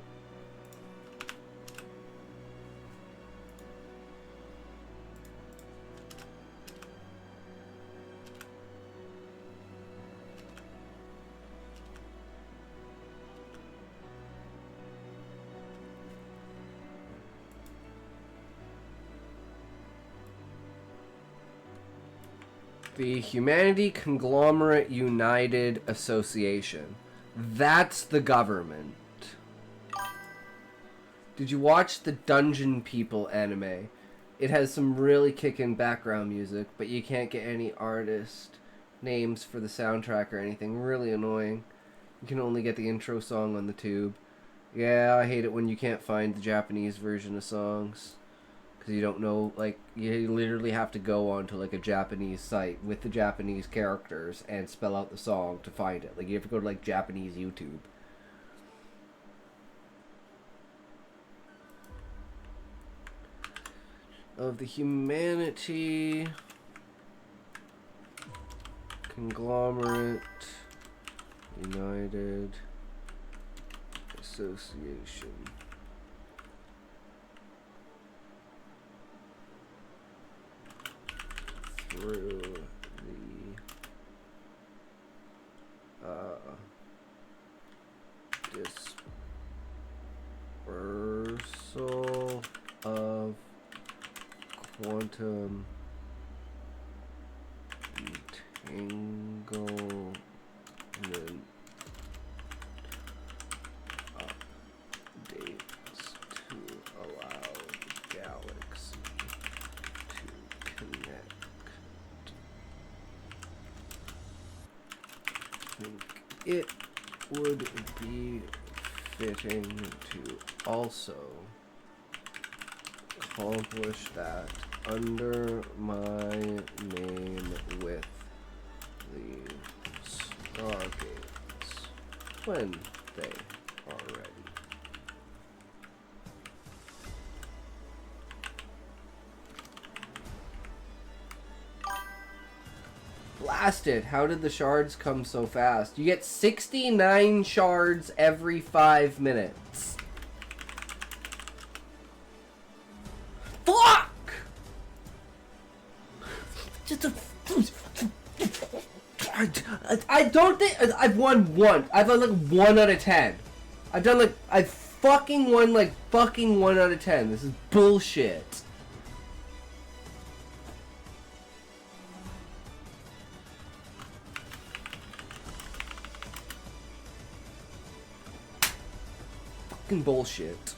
The Humanity Conglomerate United Association. That's the government. Did you watch the Dungeon People anime? It has some really kickin' background music, but you can't get any artist names for the soundtrack or anything. Really annoying. You can only get the intro song on the tube. Yeah, I hate it when you can't find the Japanese version of songs. Because you don't know, like, you literally have to go onto, like, a Japanese site with the Japanese characters and spell out the song to find it. Like, you have to go to, like, Japanese YouTube. Of the Humanity Conglomerate United Association. Through the dispersal of quantum entanglement updates to allow the galaxy to connect. I think it would be fitting to also accomplish that under my name with the Stargates when they are ready. Blasted! How did the shards come so fast? You get 69 shards every 5 minutes. Fuck! Just a... I don't think I've won one. I've done like 1 out of 10. I've fucking won like fucking 1 out of 10. This is bullshit. Fucking bullshit.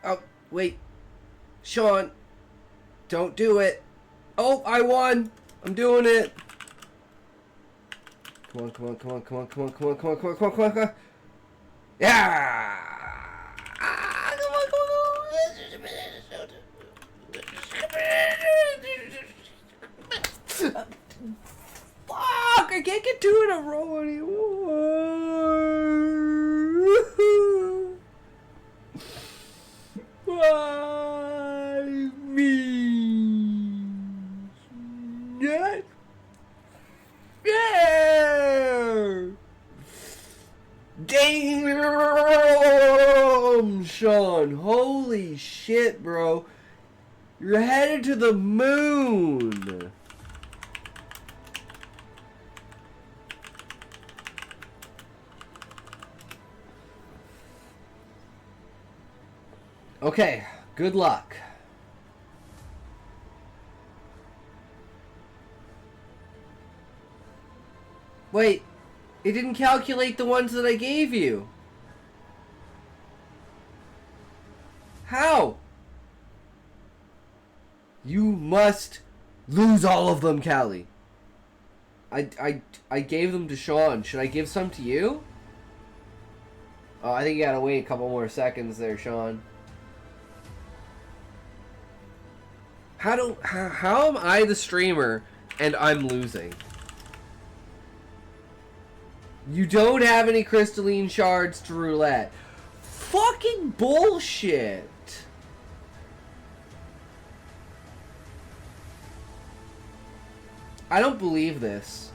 Oh, wait. Sean. Don't do it. Oh, I won. I'm doing it. Come on, come on, come on, come on, come on, come on, come on, come on, come on, come on, come on. Yeah! Ah, come on, come on. Fuck! I can't get 2 in a row anymore. Why me? Not fair. Damn, Sean. Holy shit, bro. You're headed to the moon. Okay, good luck. Wait, it didn't calculate the ones that I gave you. How? You must lose all of them, Callie. I gave them to Sean. Should I give some to you? Oh, I think you gotta wait a couple more seconds there, Sean. How am I the streamer and I'm losing? You don't have any crystalline shards to roulette. Fucking bullshit. I don't believe this.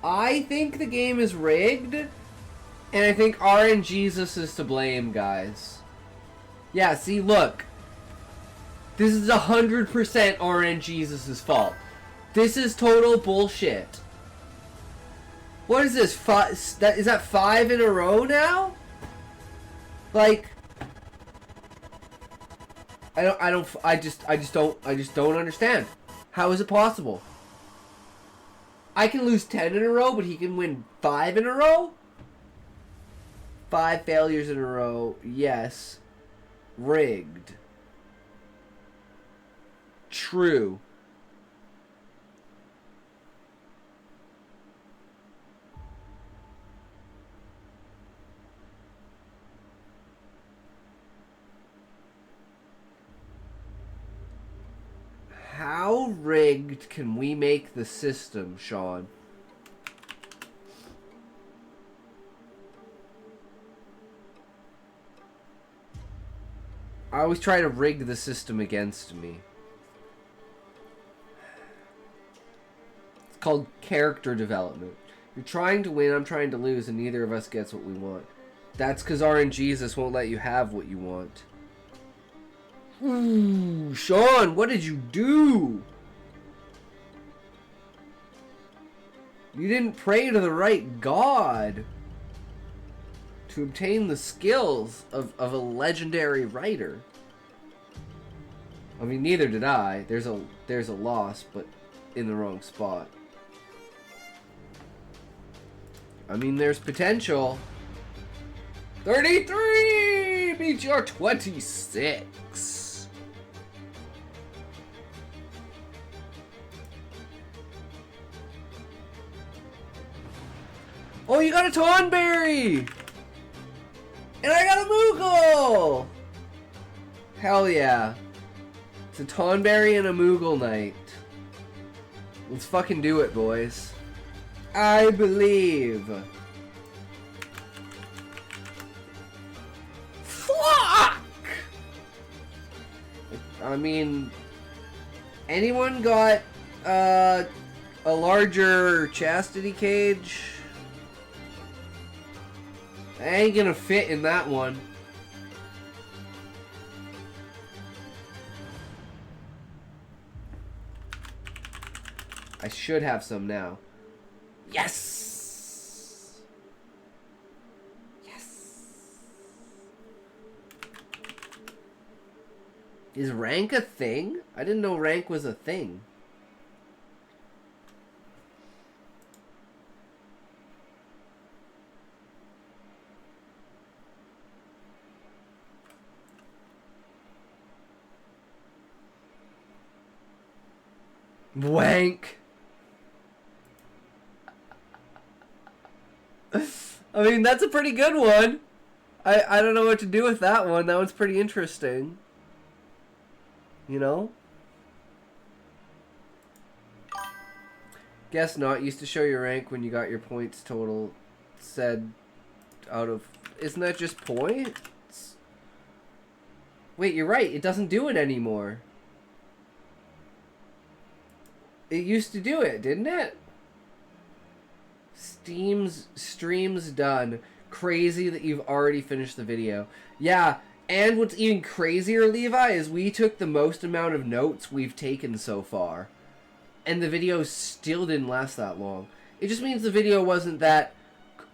I think the game is rigged, and I think RNGesus is to blame, guys. Yeah, see, look. This is 100% RNGesus' fault. This is total bullshit. What is this? Is that 5 in a row now? Like, I just don't understand. How is it possible? I can lose 10 in a row, but he can win 5 in a row? 5 failures in a row, yes. Rigged. True. How rigged can we make the system, Sean? I always try to rig the system against me. It's called character development. You're trying to win, I'm trying to lose, and neither of us gets what we want. That's because RNGesus won't let you have what you want. Ooh, Sean, what did you do? You didn't pray to the right god to obtain the skills of a legendary writer. I mean, neither did I. There's a loss, but in the wrong spot. I mean, there's potential. 33 beats your 26. Oh, you got a Tonberry! And I got a Moogle! Hell yeah. It's a Tonberry and a Moogle night. Let's fucking do it, boys. I believe. Fuck! I mean, anyone got a larger chastity cage? I ain't gonna fit in that one. I should have some now. Yes! Yes! Is rank a thing? I didn't know rank was a thing. Wank. I mean, that's a pretty good one. I don't know what to do with that one. That one's pretty interesting. You know? Guess not. Used to show your rank when you got your points total said out of... Isn't that just points? Wait, you're right. It doesn't do it anymore. It used to do it, didn't it? Stream's done. Crazy that you've already finished the video. Yeah, and what's even crazier, Levi, is we took the most amount of notes we've taken so far. And the video still didn't last that long. It just means the video wasn't that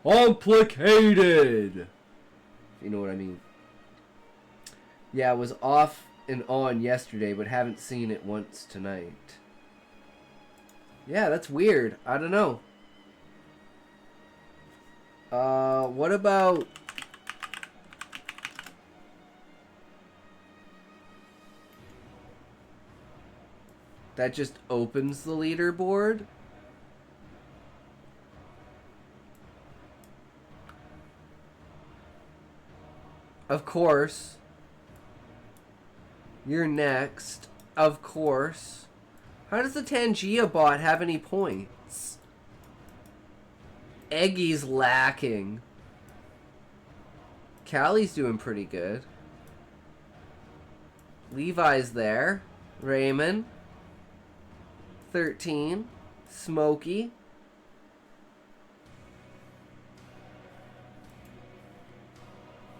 complicated. If you know what I mean. Yeah, it was off and on yesterday, but haven't seen it once tonight. Yeah, that's weird. I don't know. What about... That just opens the leaderboard? Of course. You're next. Of course. How does the Tangia bot have any points? Eggy's lacking. Callie's doing pretty good. Levi's there. Raymond. 13. Smokey.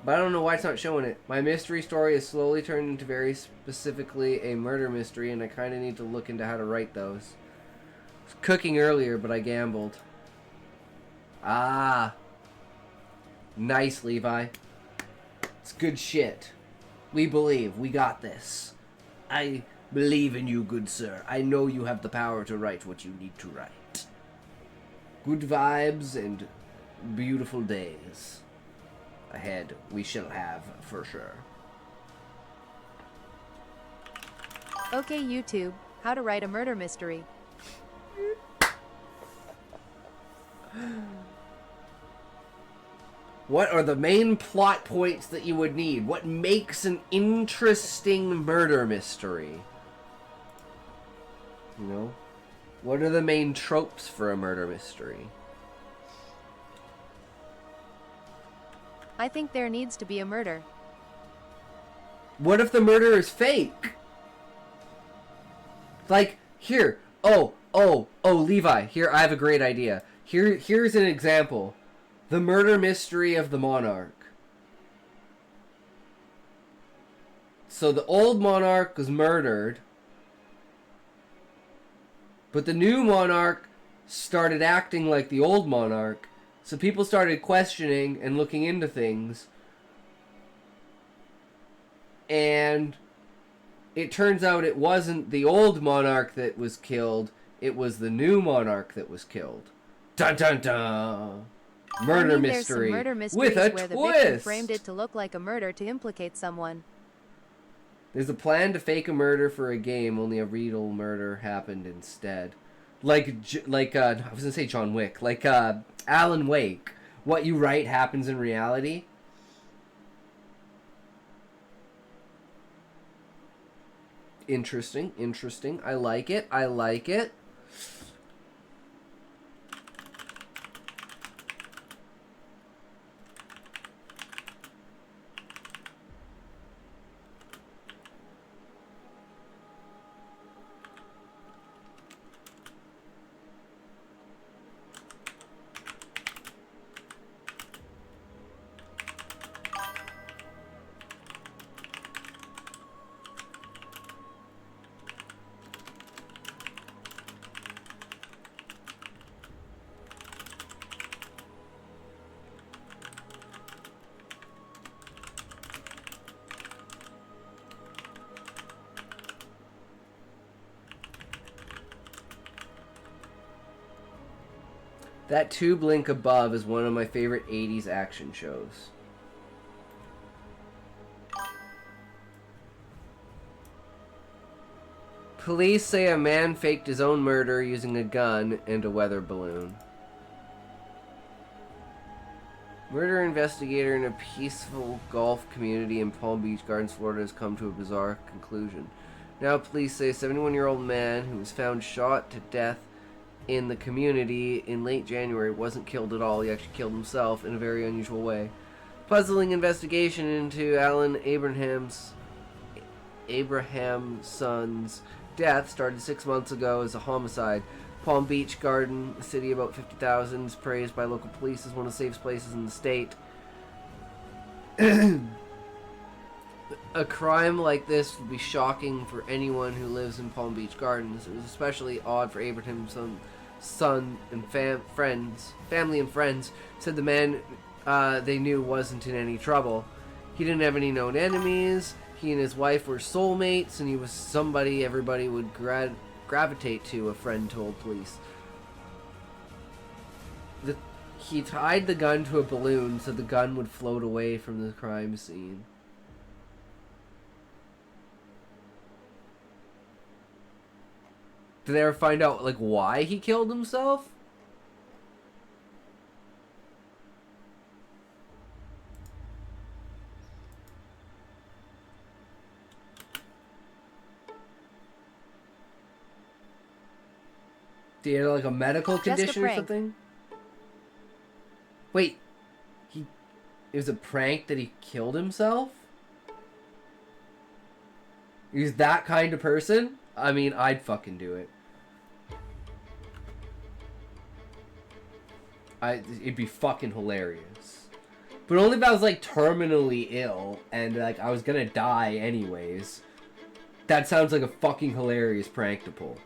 But I don't know why it's not showing it. My mystery story is slowly turned into very specifically a murder mystery, and I kind of need to look into how to write those. I was cooking earlier, but I gambled. Ah. Nice, Levi. It's good shit. We believe. We got this. I believe in you, good sir. I know you have the power to write what you need to write. Good vibes and beautiful days ahead we shall have for sure. Okay, YouTube. How to write a murder mystery. What are the main plot points that you would need? What makes an interesting murder mystery? You know? What are the main tropes for a murder mystery? I think there needs to be a murder. What if the murder is fake? Like, here. Oh, Levi. Here, I have a great idea. Here's an example. The murder mystery of the monarch. So the old monarch was murdered, but the new monarch started acting like the old monarch, so people started questioning and looking into things, and it turns out it wasn't the old monarch that was killed, it was the new monarch that was killed. Dun dun dun! Murder mystery there's some murder with mysteries a where twist. the victim framed it to look like a murder to implicate someone. There's a plan to fake a murder for a game, only a real murder happened instead. Like I was gonna say John Wick, like Alan Wake. What you write happens in reality. Interesting. I like it. That tube link above is one of my favorite 80s action shows. Police say a man faked his own murder using a gun and a weather balloon. Murder investigator in a peaceful golf community in Palm Beach Gardens, Florida has come to a bizarre conclusion. Now police say a 71-year-old man who was found shot to death in the community in late January wasn't killed at all. He actually killed himself in a very unusual way. Puzzling investigation into Alan Abrahamson's death started 6 months ago as a homicide. Palm Beach Garden, a city about 50,000, is praised by local police as one of the safest places in the state. A crime like this would be shocking for anyone who lives in Palm Beach Gardens. It was especially odd for Abrahamson's son and family and friends. Said the man they knew wasn't in any trouble. He didn't have any known enemies. He and his wife were soulmates, and he was somebody everybody would gravitate to, a friend told police. He tied the gun to a balloon so the gun would float away from the crime scene. Did they ever find out, like, why he killed himself? Did he have like a medical Just a condition or prank. something? Wait, it was a prank that he killed himself? He's that kind of person? I mean, I'd fucking do it. It'd be fucking hilarious. But only if I was like terminally ill and like I was gonna die anyways. That sounds like a fucking hilarious prank to pull.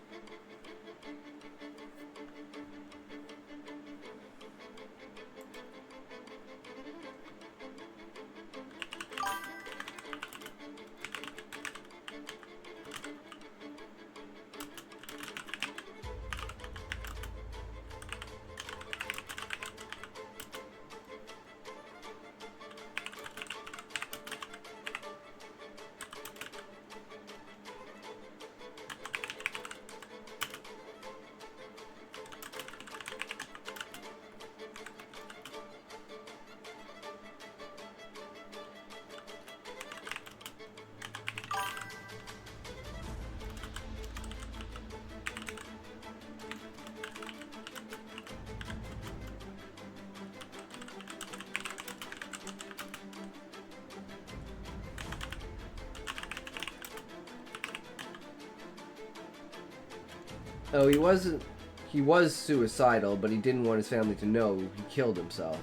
Oh, he wasn't... He was suicidal, but he didn't want his family to know he killed himself.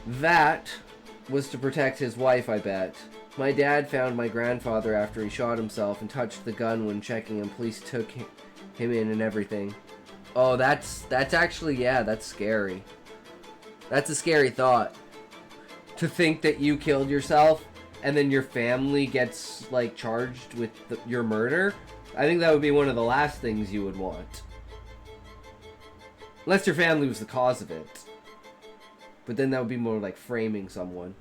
That was to protect his wife, I bet. My dad found my grandfather after he shot himself and touched the gun when checking, and police took him in and everything. Oh, that's actually, yeah, that's scary. That's a scary thought. To think that you killed yourself and then your family gets, like, charged with your murder. I think that would be one of the last things you would want. Unless your family was the cause of it. But then that would be more like framing someone.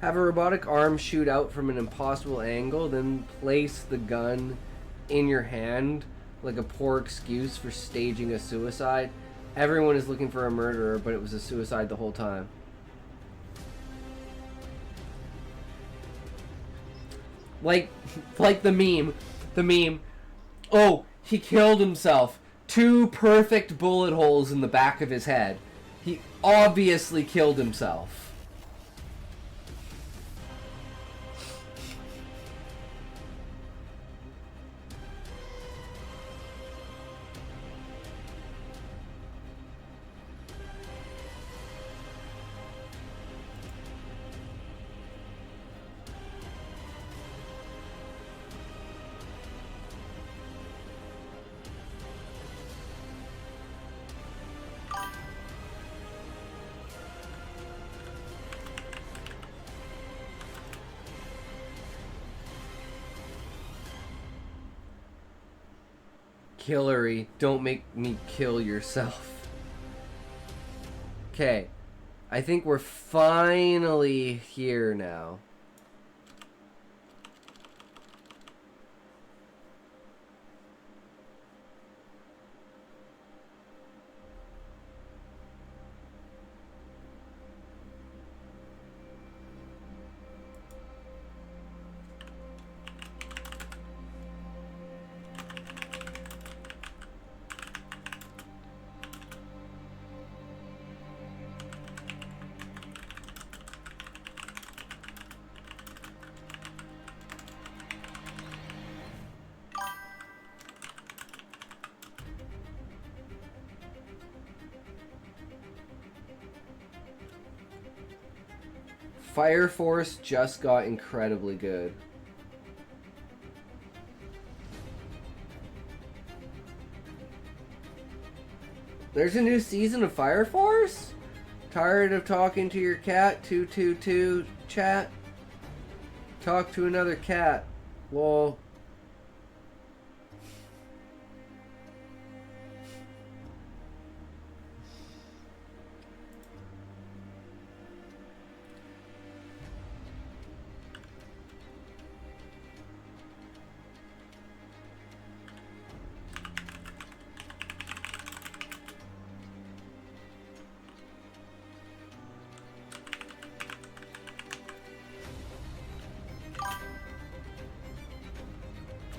Have a robotic arm shoot out from an impossible angle, then place the gun in your hand like a poor excuse for staging a suicide. Everyone is looking for a murderer, but it was a suicide the whole time. Like the meme. The meme. Oh, he killed himself. 2 perfect bullet holes in the back of his head. He obviously killed himself. Hillary, don't make me kill yourself. Okay. I think we're finally here now. Fire Force just got incredibly good. There's a new season of Fire Force? Tired of talking to your cat? 222 chat? Talk to another cat. Lol.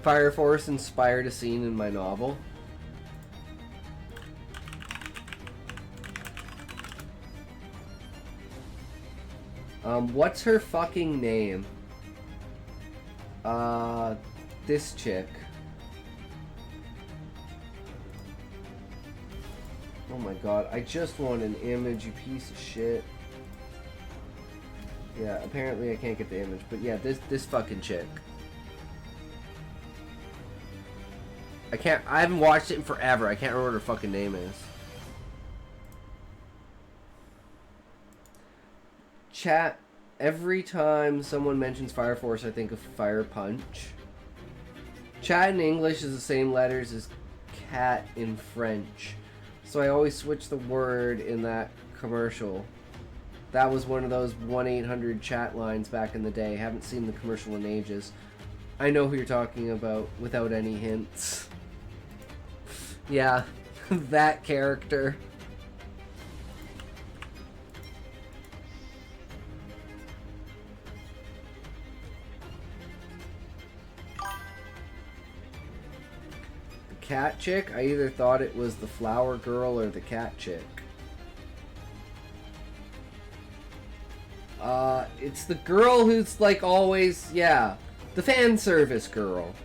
Fire Force inspired a scene in my novel. What's her fucking name? This chick. Oh my god, I just want an image, you piece of shit. Yeah, apparently I can't get the image, but yeah, this fucking chick. I haven't watched it in forever. I can't remember what her fucking name is. Chat, every time someone mentions Fire Force, I think of Fire Punch. Chat in English is the same letters as cat in French. So I always switch the word in that commercial. That was one of those 1-800 chat lines back in the day. Haven't seen the commercial in ages. I know who you're talking about without any hints. Yeah, that character. The cat chick? I either thought it was the flower girl or the cat chick. It's the girl who's like always, yeah, the fan service girl.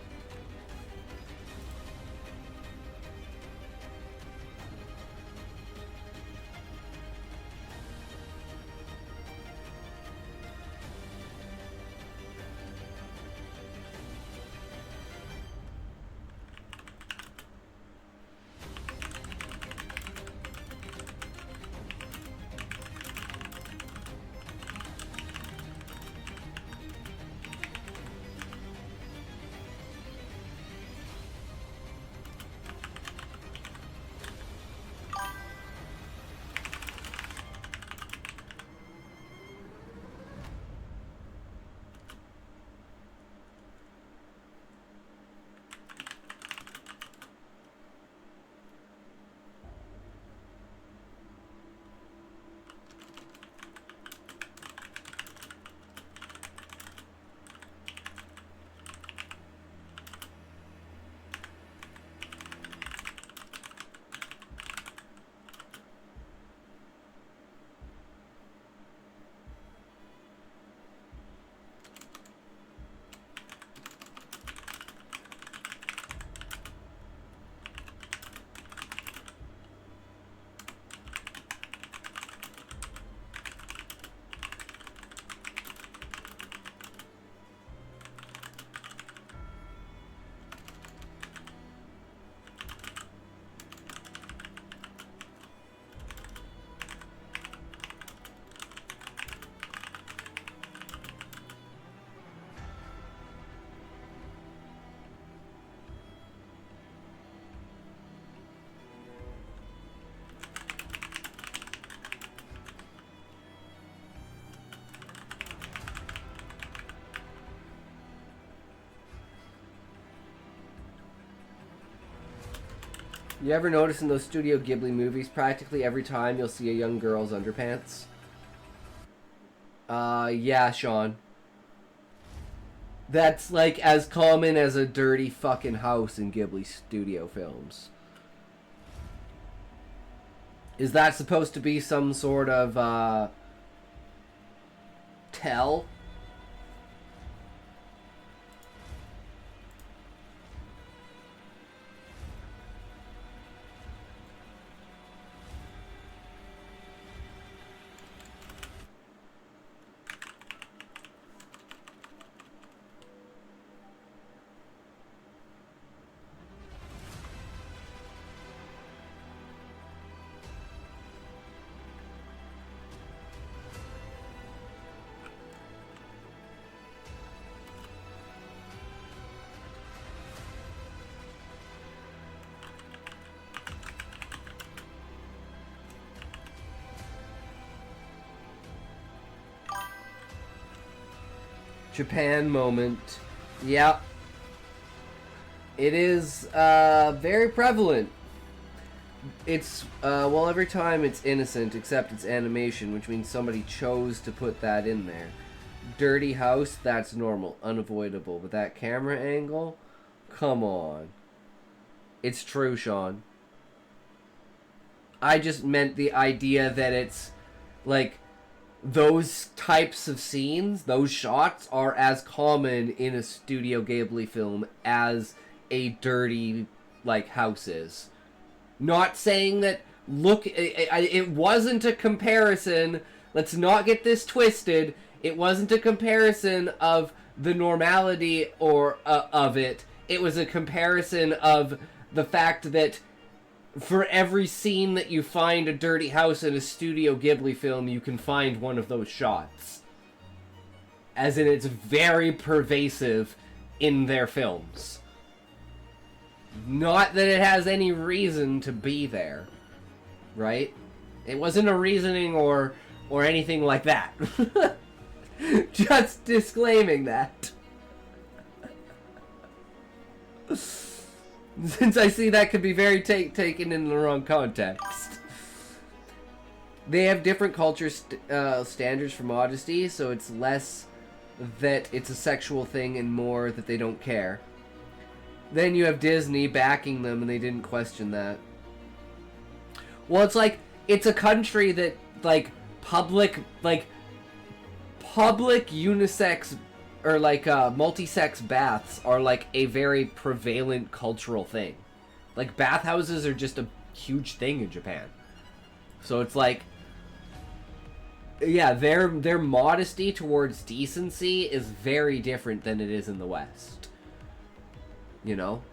You ever notice in those Studio Ghibli movies, practically every time you'll see a young girl's underpants? Yeah, Sean. That's like as common as a dirty fucking house in Ghibli studio films. Is that supposed to be some sort of, tell? Japan moment. Yep. It is very prevalent. It's, well, every time it's innocent, except it's animation, which means somebody chose to put that in there. Dirty house, that's normal, unavoidable. But that camera angle, come on. It's true, Sean. I just meant the idea that it's, like, those types of scenes, those shots, are as common in a Studio Ghibli film as a dirty, like, house is. Not saying that, look, it wasn't a comparison, let's not get this twisted, it wasn't a comparison of the normality or of it, it was a comparison of the fact that for every scene that you find a dirty house in a Studio Ghibli film, you can find one of those shots. As in, it's very pervasive in their films. Not that it has any reason to be there, right? It wasn't a reasoning or anything like that. Just disclaiming that. Since I see that could be very taken in the wrong context. They have different culture standards for modesty, so it's less that it's a sexual thing and more that they don't care. Then you have Disney backing them, and they didn't question that. Well, it's like, it's a country that, like, public unisex, or, like, multi-sex baths are, like, a very prevalent cultural thing. Like, bathhouses are just a huge thing in Japan. So it's like, yeah, their modesty towards decency is very different than it is in the West. You know?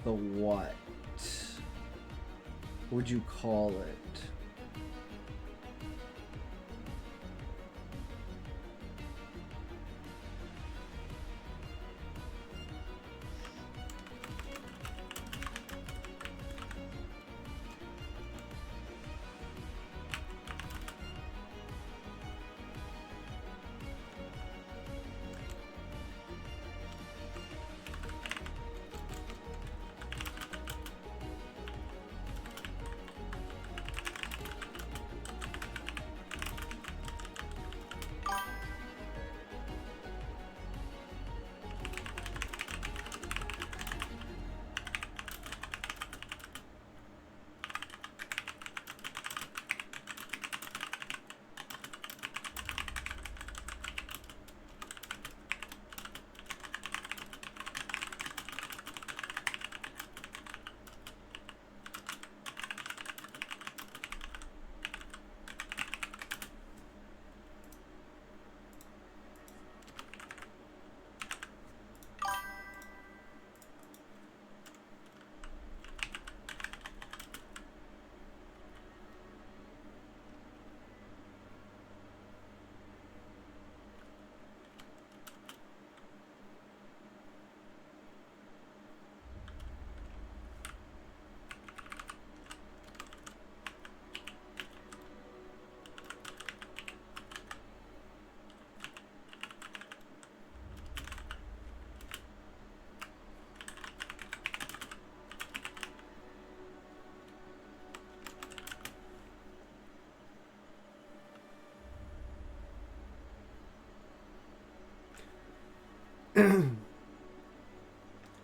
The what? Would you call it?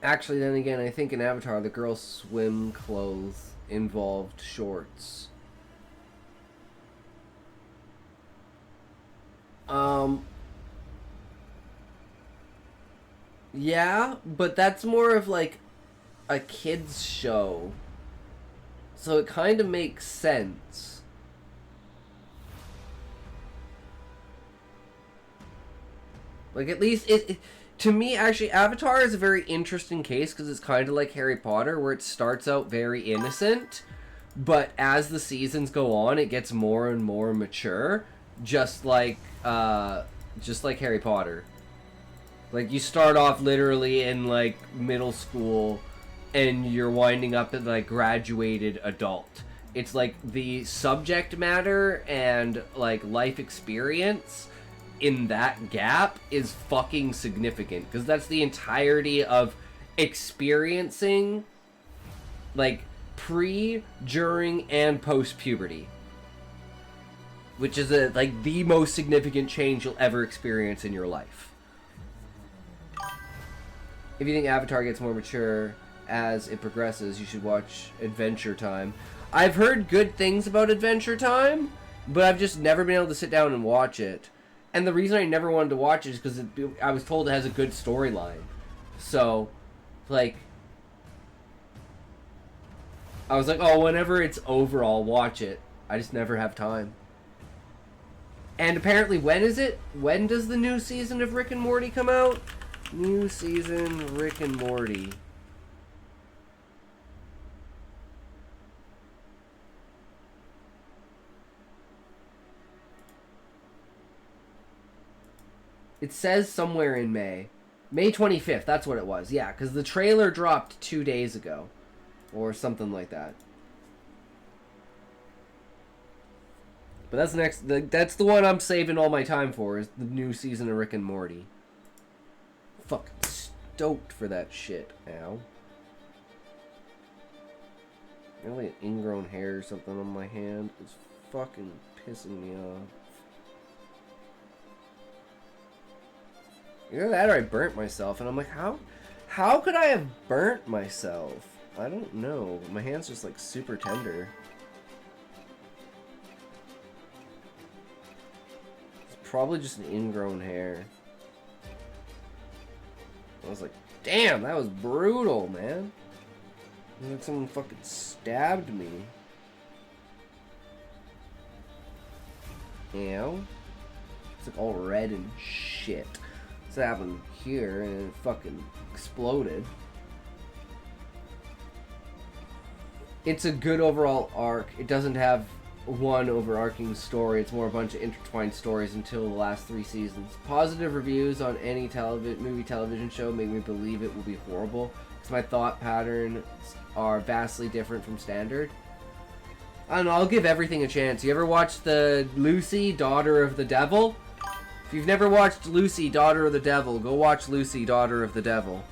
Actually, then again, I think in Avatar, the girl's swim clothes involved shorts. Yeah, but that's more of like a kids show. So it kind of makes sense. Like, at least to me, actually, Avatar is a very interesting case because it's kind of like Harry Potter, where it starts out very innocent, but as the seasons go on, it gets more and more mature, just like Harry Potter. Like, you start off literally in, like, middle school, and you're winding up at, like, graduated adult. It's, like, the subject matter and, like, life experience in that gap is fucking significant. Because that's the entirety of experiencing, like, pre, during, and post-puberty. Which is, like, the most significant change you'll ever experience in your life. If you think Avatar gets more mature as it progresses, you should watch Adventure Time. I've heard good things about Adventure Time, but I've just never been able to sit down and watch it. And the reason I never wanted to watch it is because I was told it has a good storyline. So, like, I was like, oh, whenever it's over, I'll watch it. I just never have time. And apparently, when is it? When does the new season of Rick and Morty come out? New season, Rick and Morty. It says somewhere in May. May 25th, that's what it was. Yeah, because the trailer dropped 2 days ago. Or something like that. But that's next. That's the one I'm saving all my time for, is the new season of Rick and Morty. Fucking stoked for that shit. Ow. I got like ingrown hair or something on my hand. It's fucking pissing me off. Either that or I burnt myself, and I'm like, how could I have burnt myself? I don't know. My hand's just like super tender. It's probably just an ingrown hair. I was like, damn, that was brutal, man. It was like someone fucking stabbed me. Ew. It's like all red and shit. This happened here and it fucking exploded. It's a good overall arc. It doesn't have one overarching story. It's more a bunch of intertwined stories until the last 3 seasons. Positive reviews on any television show make me believe it will be horrible, because my thought patterns are vastly different from standard. I don't know, I'll give everything a chance. You ever watched the Lucy, Daughter of the Devil? If you've never watched Lucy, Daughter of the Devil, go watch Lucy, Daughter of the Devil.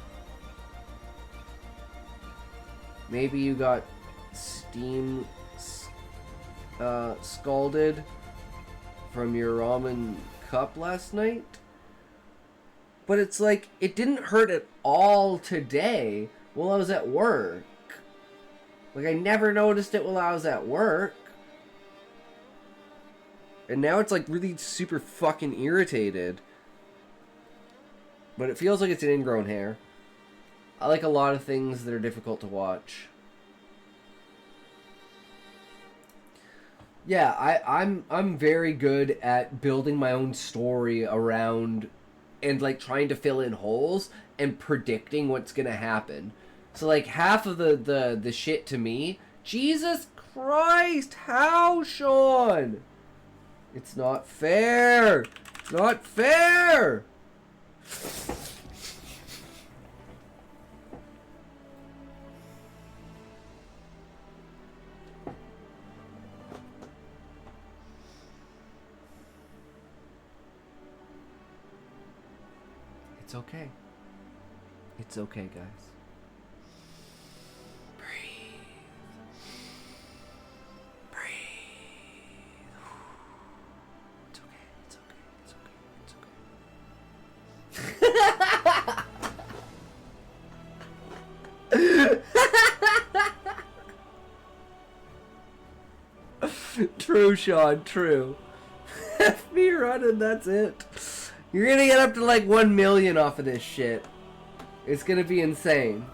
Maybe you got steam scalded from your ramen cup last night, but it's like, it didn't hurt at all today while I was at work. Like, I never noticed it while I was at work, and now it's like really super fucking irritated. But it feels like it's an ingrown hair. I like a lot of things that are difficult to watch. Yeah, I'm very good at building my own story around and like trying to fill in holes and predicting what's gonna happen. So like half of the shit to me, Jesus Christ, how, Sean? It's not fair. It's not fair. It's okay. It's okay, guys. Breathe. Breathe. It's okay. It's okay. It's okay. True, Sean. True. left me running, that's it. You're gonna get up to like 1 million off of this shit. It's gonna be insane.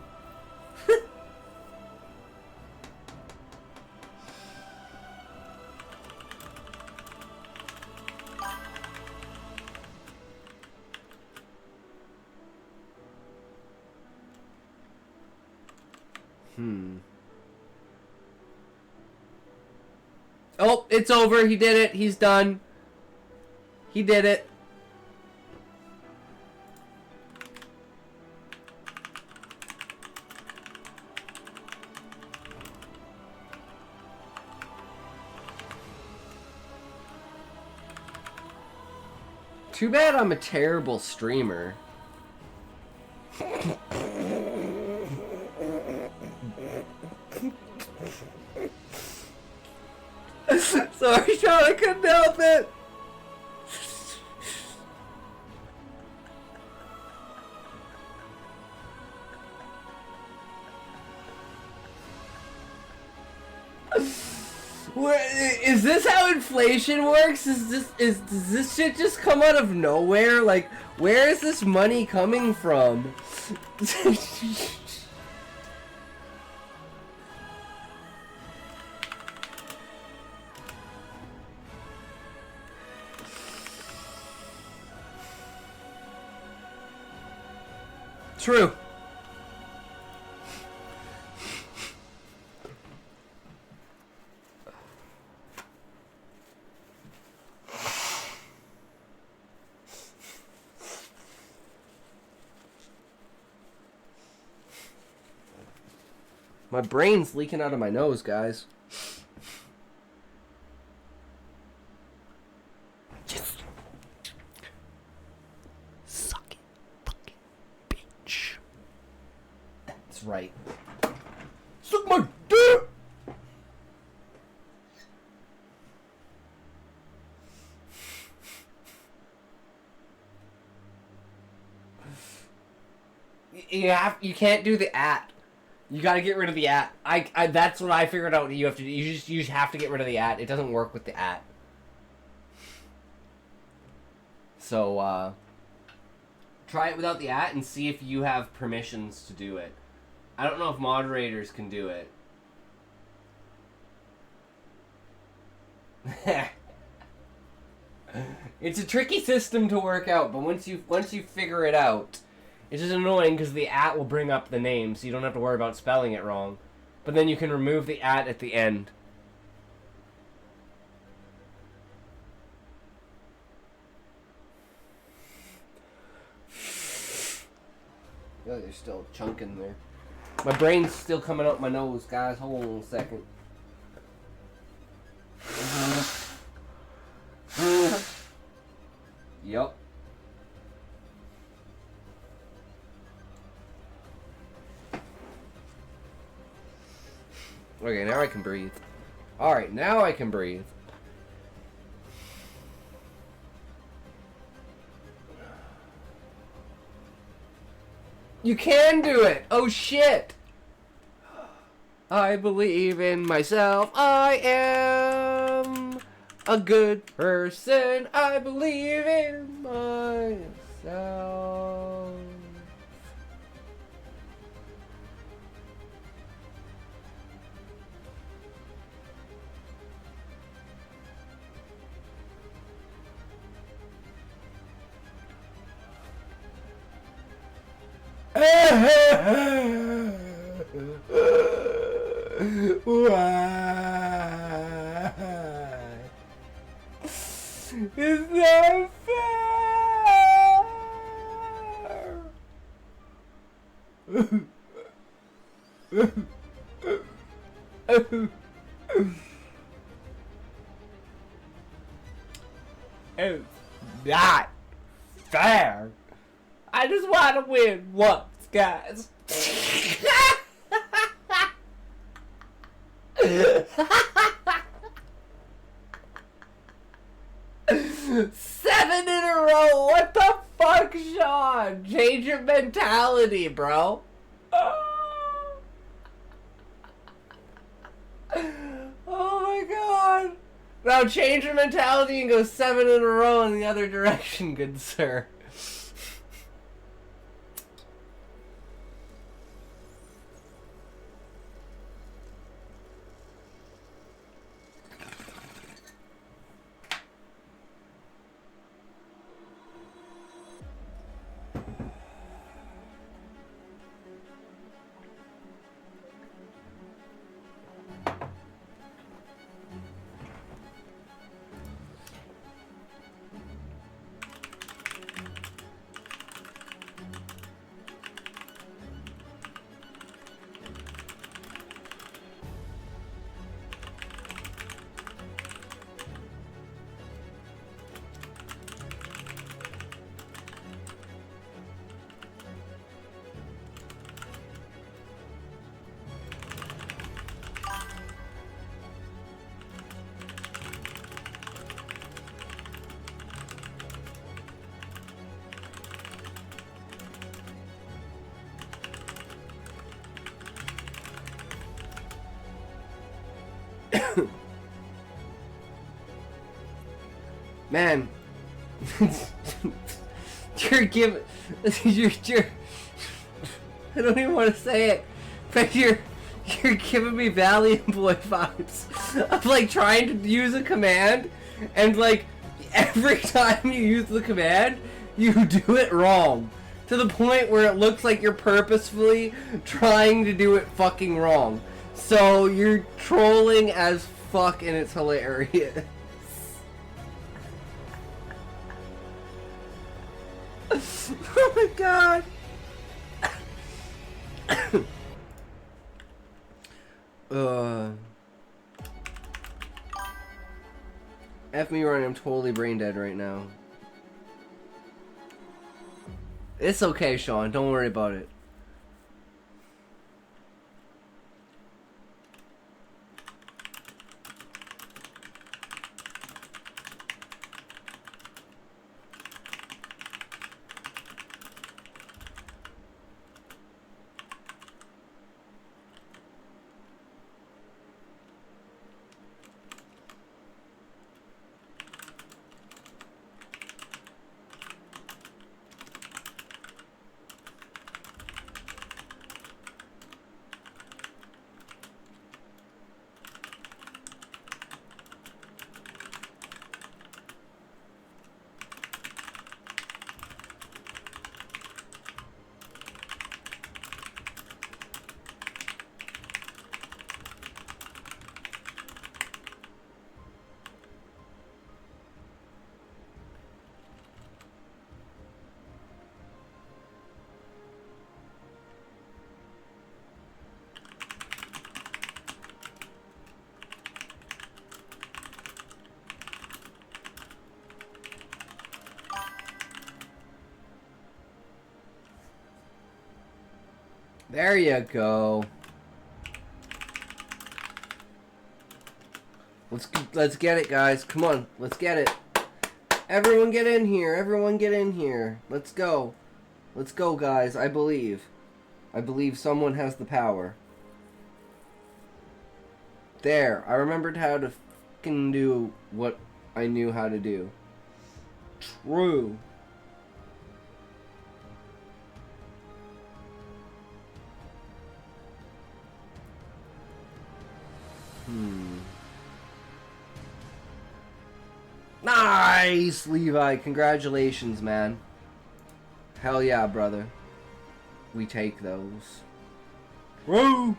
Oh, it's over. He did it. He's done. He did it. Too bad I'm a terrible streamer. Sorry, Sean, I couldn't help it. Is this how inflation works? Does this shit just come out of nowhere? Like, where is this money coming from? True. My brain's leaking out of my nose, guys. Yes. Suck it, fucking bitch. That's right. Suck my dick! You can't do the at. You gotta get rid of the at. I that's what I figured out. You have to. You just have to get rid of the at. It doesn't work with the at. So try it without the at and see if you have permissions to do it. I don't know if moderators can do it. It's a tricky system to work out, but once you figure it out. It's just annoying because the at will bring up the name, so you don't have to worry about spelling it wrong. But then you can remove the at the end. Oh, there's still a chunk in there. My brain's still coming up my nose, guys. Hold on a second. Yup. Okay, now I can breathe. Alright, now I can breathe. You can do it! Oh shit! I believe in myself. I am a good person. I believe in myself. Why? It's not fair. It's not fair. I just want to win once, guys. 7 in a row. What the fuck, Sean? Change your mentality, bro. Oh my god. Now change your mentality and go 7 in a row in the other direction, good sir. Man, you're giving, you're, I don't even want to say it, but you're giving me Valiant Boy vibes of like trying to use a command, and like every time you use the command, you do it wrong, to the point where it looks like you're purposefully trying to do it fucking wrong. So you're trolling as fuck, and it's hilarious. Oh my god. F me running, I'm totally brain dead right now. It's okay, Sean, don't worry about it. There you go. Let's get it, guys. Come on, let's get it. Everyone get in here. Everyone get in here. Let's go. Let's go, guys. I believe. I believe someone has the power. There. I remembered how to fucking do what I knew how to do. True. Nice, Levi. Congratulations, man. Hell yeah, brother. We take those. Woo!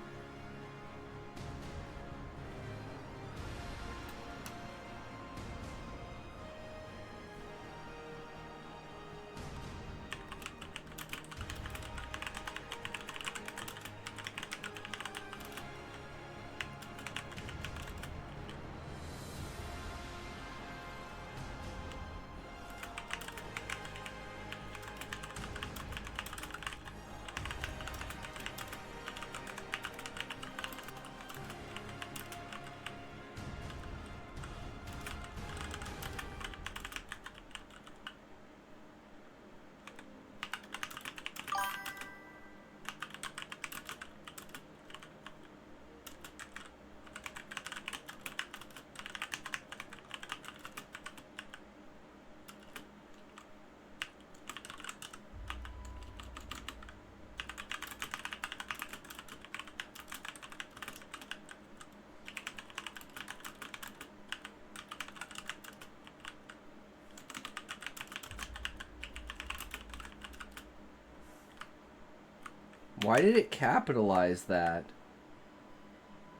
Why did it capitalize that?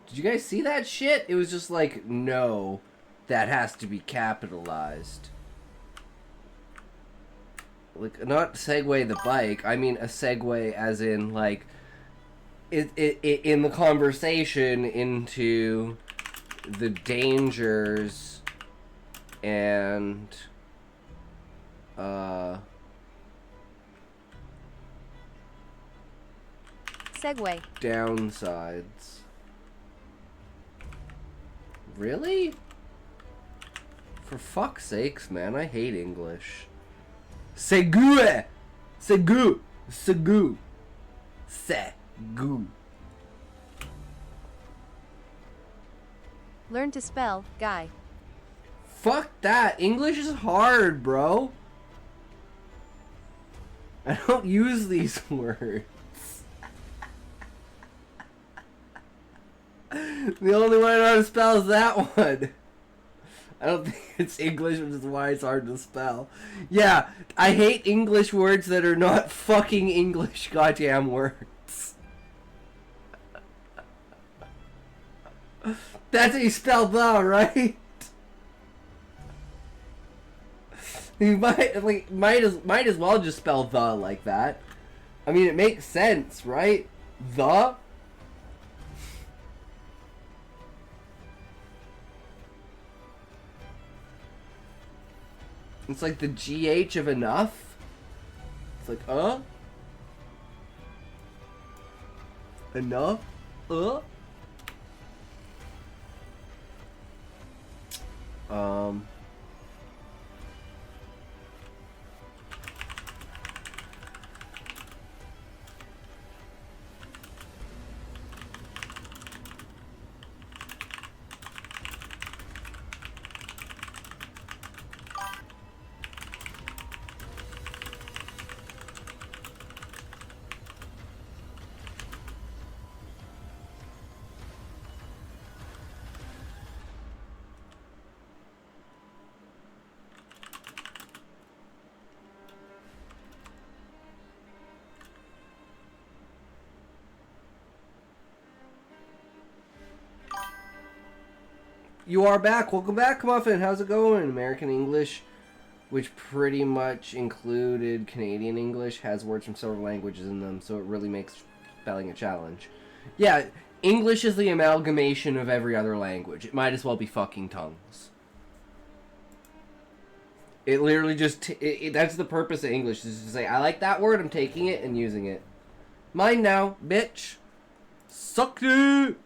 Did you guys see that shit? It was just like, no, that has to be capitalized. Like, not Segway the bike. I mean a segue as in, like, it in the conversation into the dangers and, Segway. downsides. Really? For fuck's sakes, man, I hate English. Segue! Segu! Segu! Segu. Learn to spell, guy. Fuck that. English is hard, bro. I don't use these words. The only one I know how to spell is that one. I don't think it's English, which is why it's hard to spell. Yeah, I hate English words that are not fucking English goddamn words. That's how you spell the, right? You might as well just spell the like that. I mean, it makes sense, right? The. It's like the GH of enough. It's like, enough, You are back. Welcome back, Muffin. How's it going? American English, which pretty much included Canadian English, has words from several languages in them, so it really makes spelling a challenge. Yeah, English is the amalgamation of every other language. It might as well be fucking tongues. It literally just... that's the purpose of English, is to say, I like that word, I'm taking it and using it. Mine now, bitch. Suck it!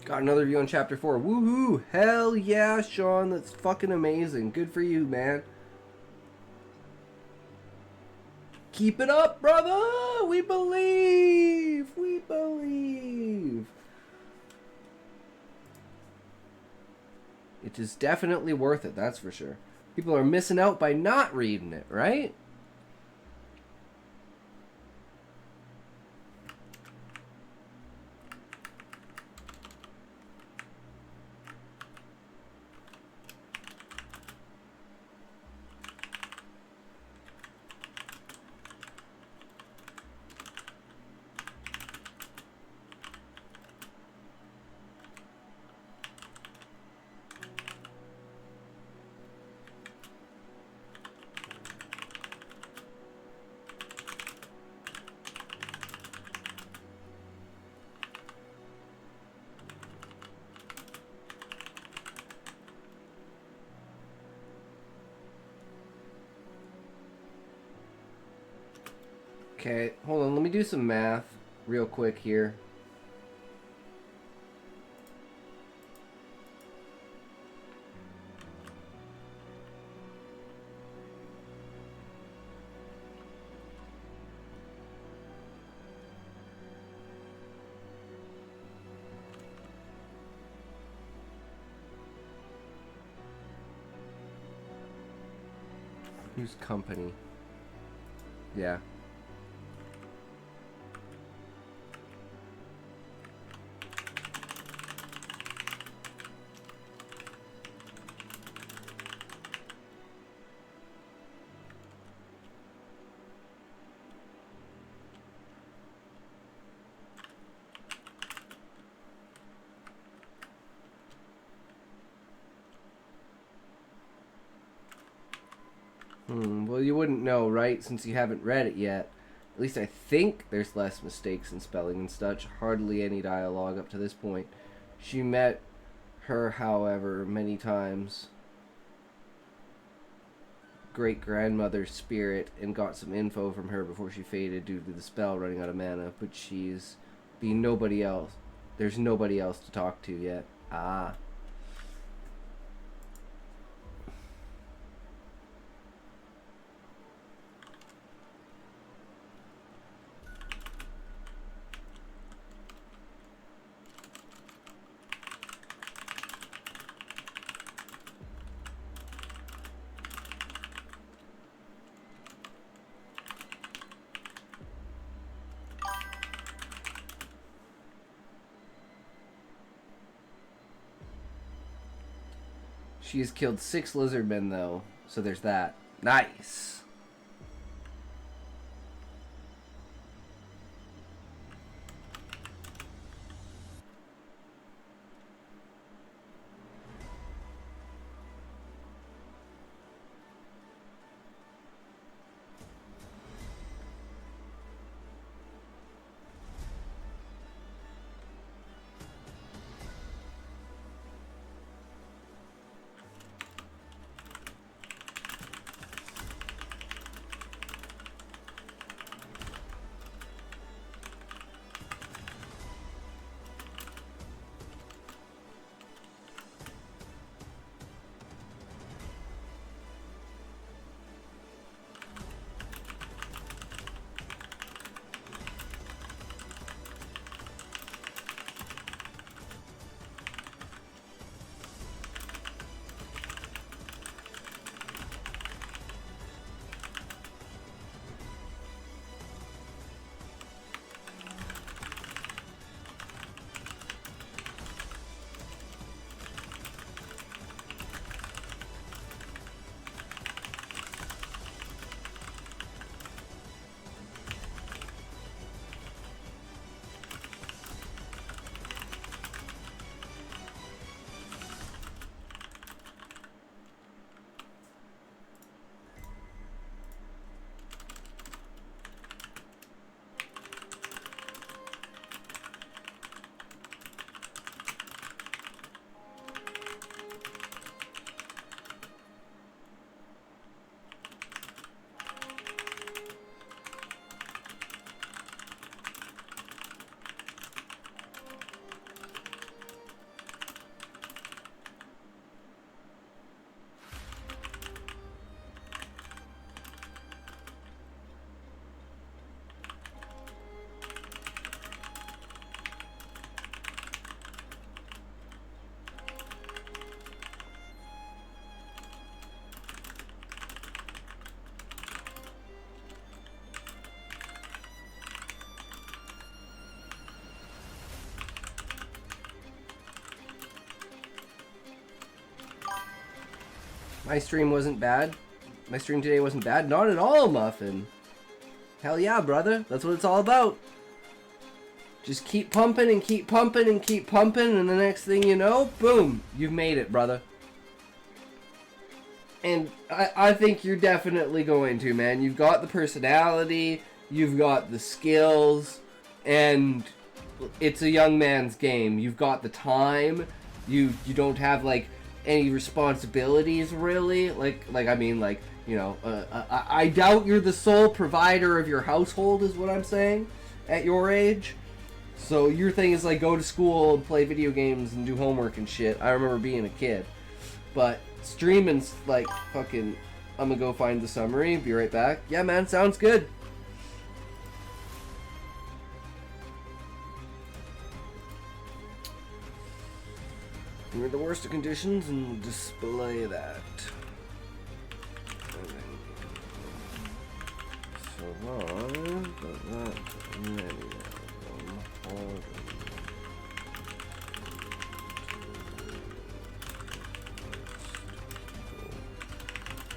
Got another view on chapter 4. Woohoo! Hell yeah, Sean. That's fucking amazing. Good for you, man. Keep it up, brother! We believe! We believe! It is definitely worth it, that's for sure. People are missing out by not reading it, right? Okay, hold on. Let me do some math real quick here. Who's company? Yeah. Well, you wouldn't know, right? Since you haven't read it yet. At least I think there's less mistakes in spelling and such. Hardly any dialogue up to this point. She met her, however, many times. Great-grandmother's spirit and got some info from her before she faded due to the spell running out of mana. But she's being nobody else. There's nobody else to talk to yet. Ah. She has killed 6 lizardmen, though, so there's that. Nice! My stream wasn't bad. My stream today wasn't bad. Not at all, Muffin. Hell yeah, brother. That's what it's all about. Just keep pumping and keep pumping and keep pumping, and the next thing you know, boom, you've made it, brother. And I think you're definitely going to, man. You've got the personality, you've got the skills, and it's a young man's game. You've got the time. You don't have, like, any responsibilities, really. I doubt you're the sole provider of your household, is what I'm saying, at your age. So your thing is, like, go to school and play video games and do homework and shit. I remember being a kid. But streaming's, like, fucking... I'm gonna go find the summary, be right back. Yeah, man, sounds good. We're the worst of conditions and we'll display that. Survive, but not many of them.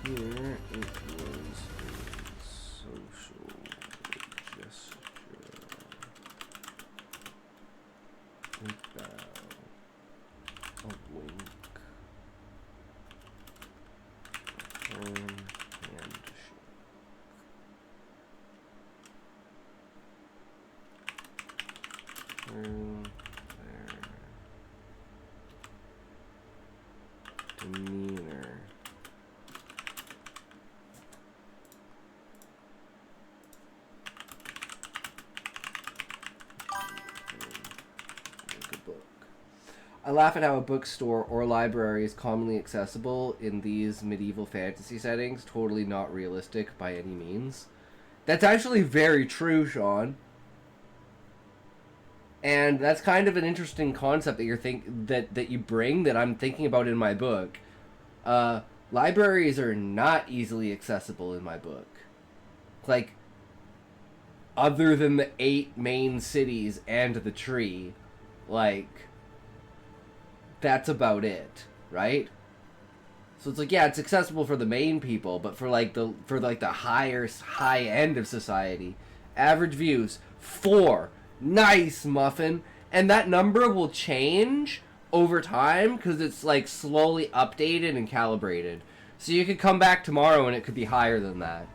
Here it was a social gesture. A bow. A wink. A firm handshake. Through their demeanor. I laugh at how a bookstore or library is commonly accessible in these medieval fantasy settings. Totally not realistic by any means. That's actually very true, Sean. And that's kind of an interesting concept that you're that you bring that I'm thinking about in my book. Libraries are not easily accessible in my book. Like, other than the 8 main cities and the tree, like, that's about it, right? So it's like, yeah, it's accessible for the main people, but for the high end of society, average views 4. Nice, Muffin. And that number will change over time because it's, like, slowly updated and calibrated. So you could come back tomorrow and it could be higher than that.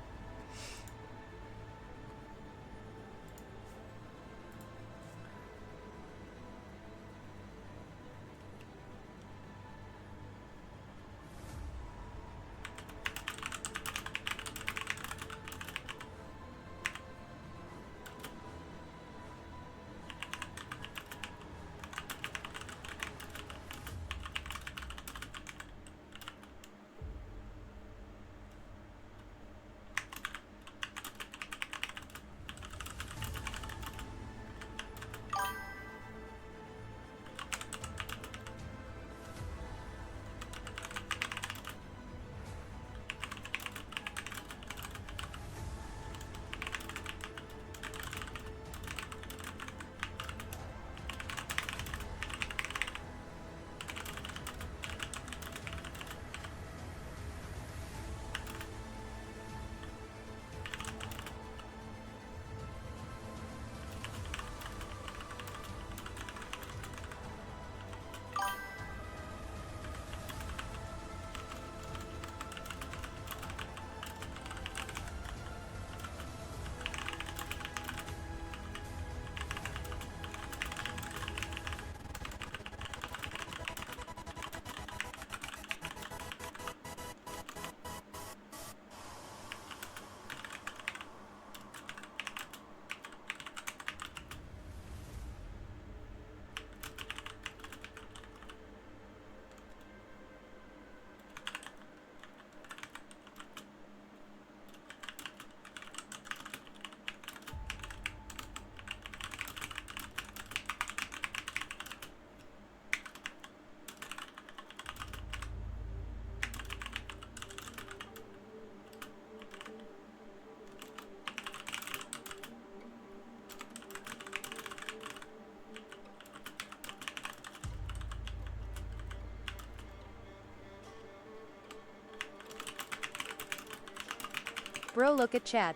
Bro, look at chat.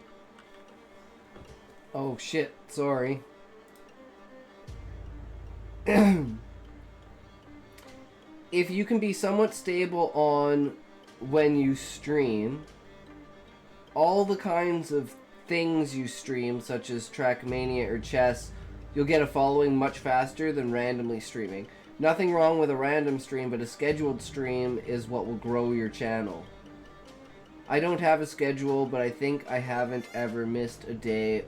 Oh shit, sorry. If you can be somewhat stable on when you stream, all the kinds of things you stream, such as Trackmania or chess, you'll get a following much faster than randomly streaming. Nothing wrong with a random stream, but a scheduled stream is what will grow your channel. I don't have a schedule, but I think I haven't ever missed a day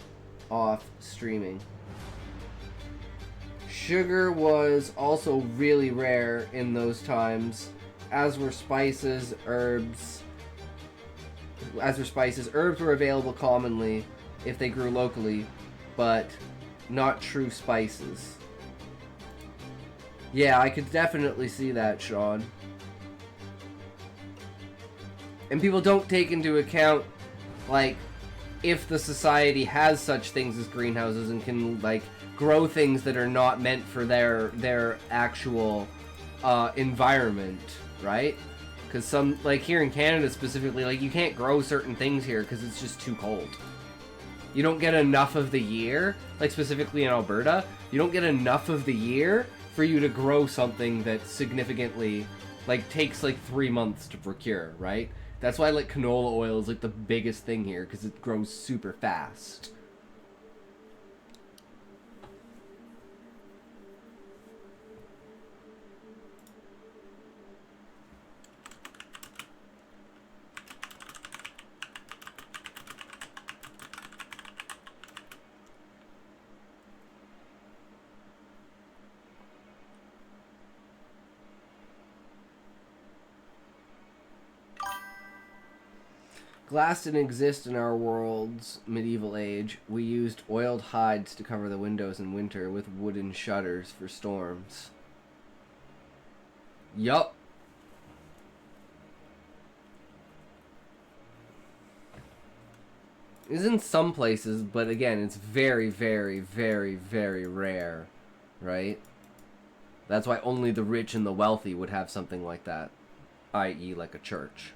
off streaming. Sugar was also really rare in those times, as were spices, herbs. Herbs were available commonly if they grew locally, but not true spices. Yeah, I could definitely see that, Sean. And people don't take into account, like, if the society has such things as greenhouses and can, like, grow things that are not meant for their actual environment, right? Because some, like here in Canada specifically, like you can't grow certain things here because it's just too cold. You don't get enough of the year, like specifically in Alberta, you don't get enough of the year for you to grow something that significantly, like, takes like 3 months to procure, right? That's why, like, canola oil is like the biggest thing here because it grows super fast. Glass didn't exist in our world's medieval age. We used oiled hides to cover the windows in winter with wooden shutters for storms. Yup. It's in some places, but again, it's very, very, very, very rare, right? That's why only the rich and the wealthy would have something like that, i.e. like a church.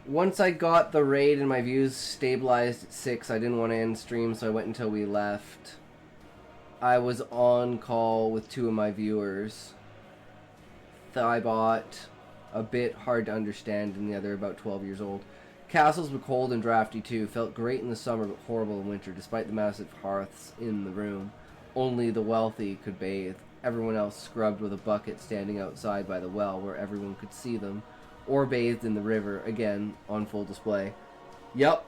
Once I got the raid and my views stabilized at 6, I didn't want to end stream, so I went until we left. I was on call with 2 of my viewers. Thybot, a bit hard to understand, and the other about 12 years old. Castles were cold and drafty too. Felt great in the summer, but horrible in winter, despite the massive hearths in the room. Only the wealthy could bathe. Everyone else scrubbed with a bucket standing outside by the well where everyone could see them. Or bathed in the river, again, on full display. Yup.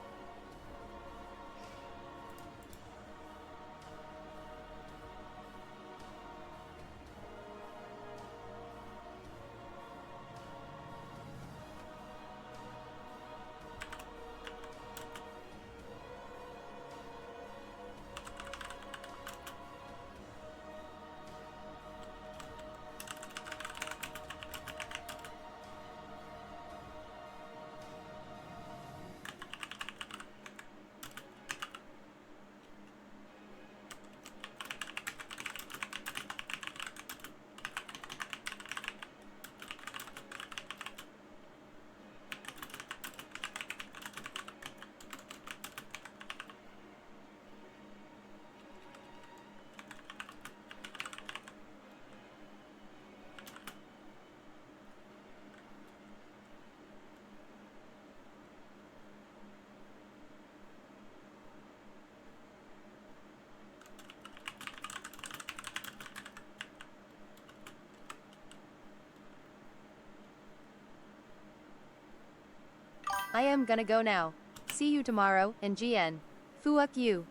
I am gonna go now. See you tomorrow, and GN. Fuck you.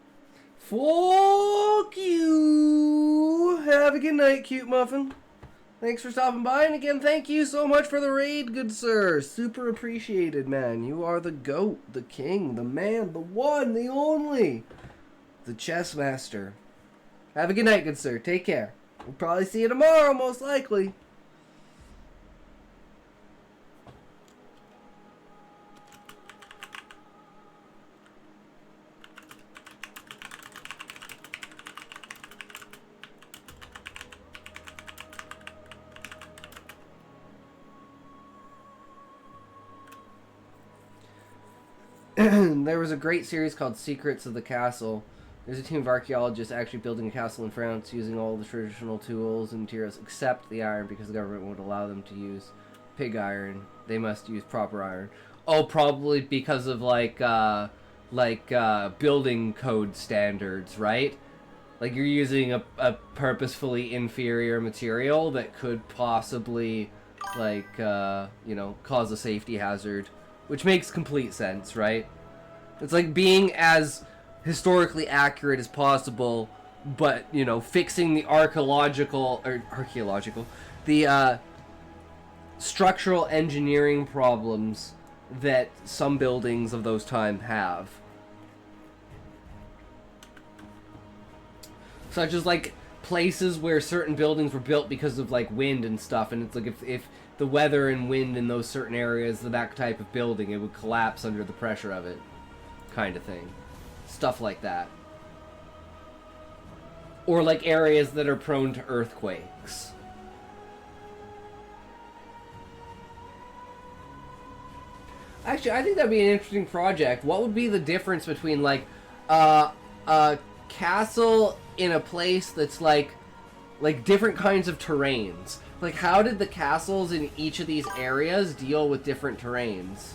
Fuck you. Have a good night, cute muffin. Thanks for stopping by, and again, thank you so much for the raid, good sir. Super appreciated, man. You are the GOAT, the king, the man, the one, the only, the chess master. Have a good night, good sir. Take care. We'll probably see you tomorrow, most likely. There was a great series called Secrets of the Castle. There's a team of archaeologists actually building a castle in France using all the traditional tools and materials except the iron because the government won't allow them to use pig iron. They must use proper iron. Oh, probably because of building code standards, right? Like you're using a purposefully inferior material that could possibly cause a safety hazard, which makes complete sense, right? It's like being as historically accurate as possible, but, you know, fixing the structural engineering problems that some buildings of those time have. Such as, like, places where certain buildings were built because of, like, wind and stuff, and it's like if the weather and wind in those certain areas, that type of building, it would collapse under the pressure of it, kind of thing. Stuff like that. Or like areas that are prone to earthquakes. Actually, I think that'd be an interesting project. What would be the difference between like a castle in a place that's like different kinds of terrains? Like, how did the castles in each of these areas deal with different terrains?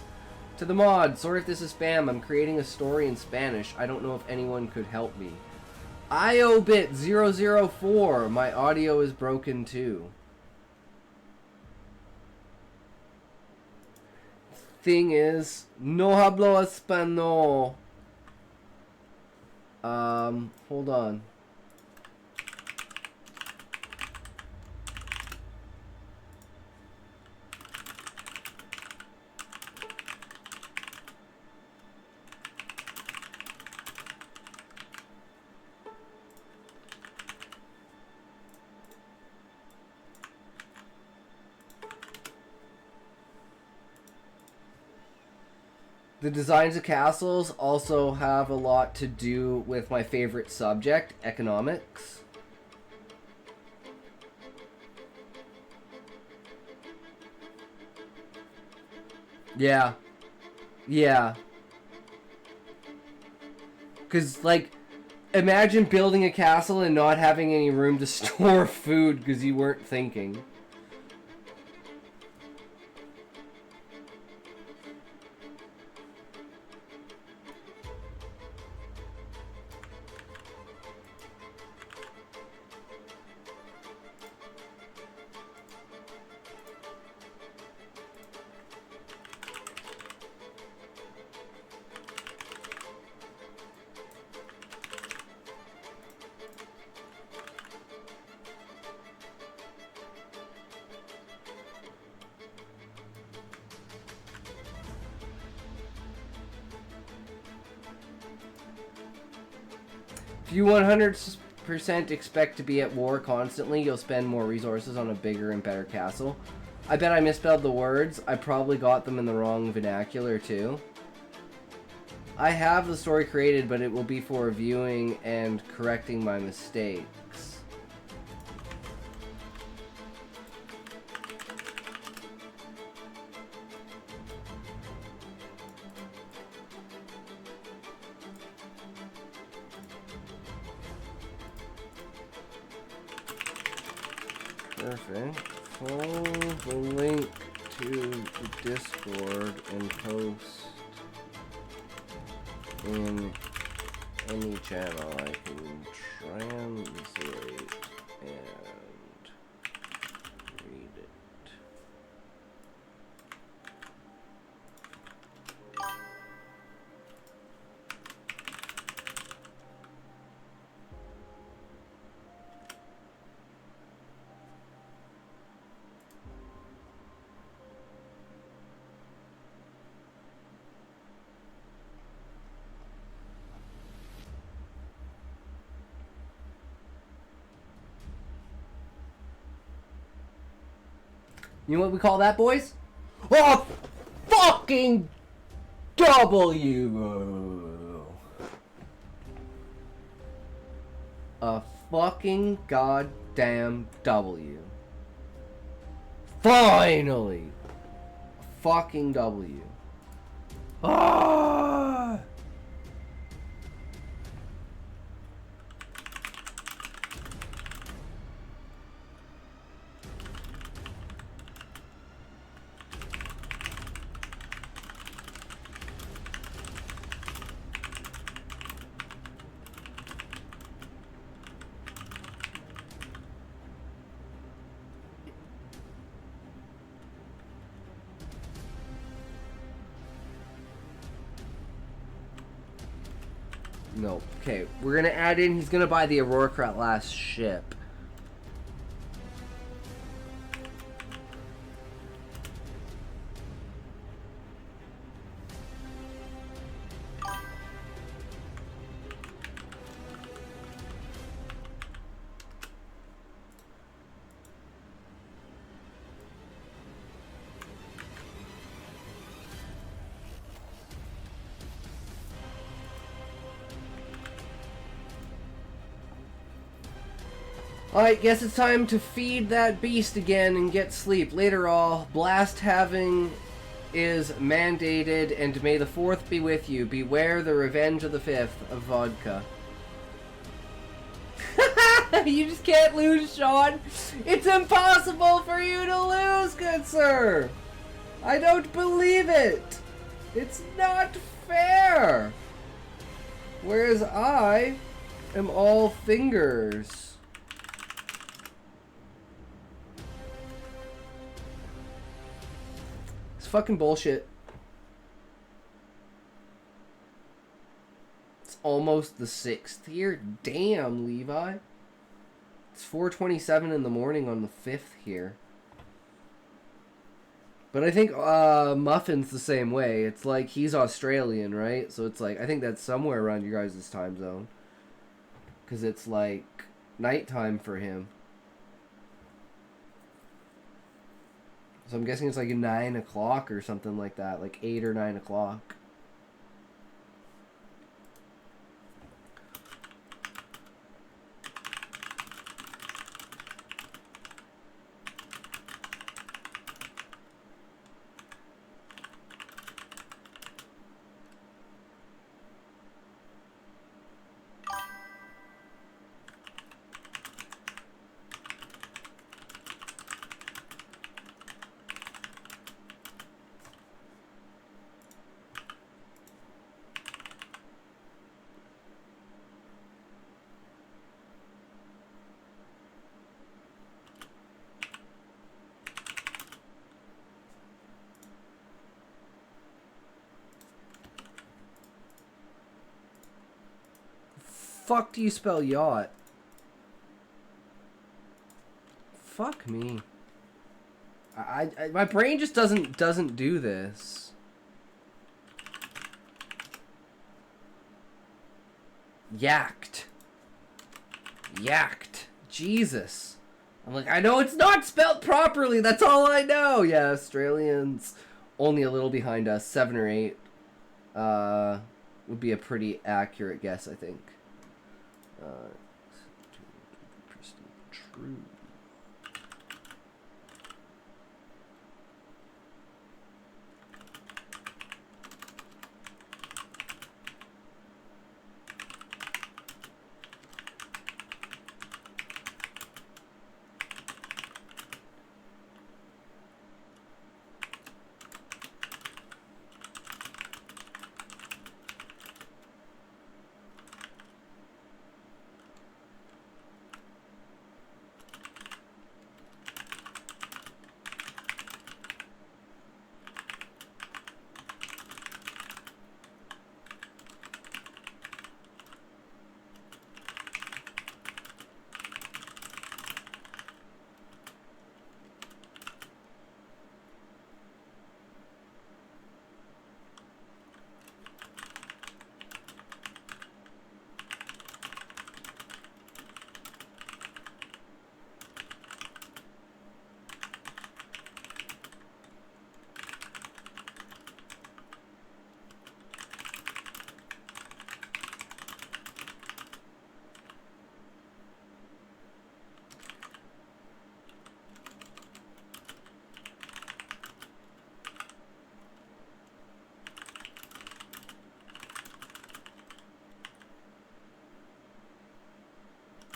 To the mod, sorry if this is spam, I'm creating a story in Spanish. I don't know if anyone could help me. IOBit004, my audio is broken too. Thing is, no hablo español. Hold on. The designs of castles also have a lot to do with my favorite subject, economics. Yeah. Yeah. Because, like, imagine building a castle and not having any room to store food because you weren't thinking. If you 100% expect to be at war constantly, you'll spend more resources on a bigger and better castle. I bet I misspelled the words. I probably got them in the wrong vernacular too. I have the story created, but it will be for reviewing and correcting my mistakes. Perfect. Follow the link to the Discord and post in any channel. I can translate and read it. You know what we call that, boys? A fucking W. A fucking goddamn W. Finally! A fucking W. Ah! No. Okay, we're gonna add in, he's gonna buy the Aurora last ship. Alright, guess it's time to feed that beast again and get sleep. Later all, blast having is mandated, and may the 4th be with you. Beware the revenge of the 5th of vodka. You just can't lose, Sean. It's impossible for you to lose, good sir. I don't believe it. It's not fair. Whereas I am all fingers. Fucking bullshit. It's almost the 6th here. Damn, Levi. It's 4:27 in the morning on the 5th here. But I think Muffin's the same way. It's like he's Australian, right? So it's like, I think that's somewhere around your guys' time zone. Because it's like nighttime for him. So I'm guessing it's like 9 o'clock or something like that. Like 8 or 9 o'clock. Fuck do you spell yacht? Fuck me. My brain just doesn't do this. Yacked. Yacked. Jesus. I'm like, I know it's not spelled properly. That's all I know. Yeah, Australians only a little behind us, 7 or 8. Would be a pretty accurate guess, I think. True.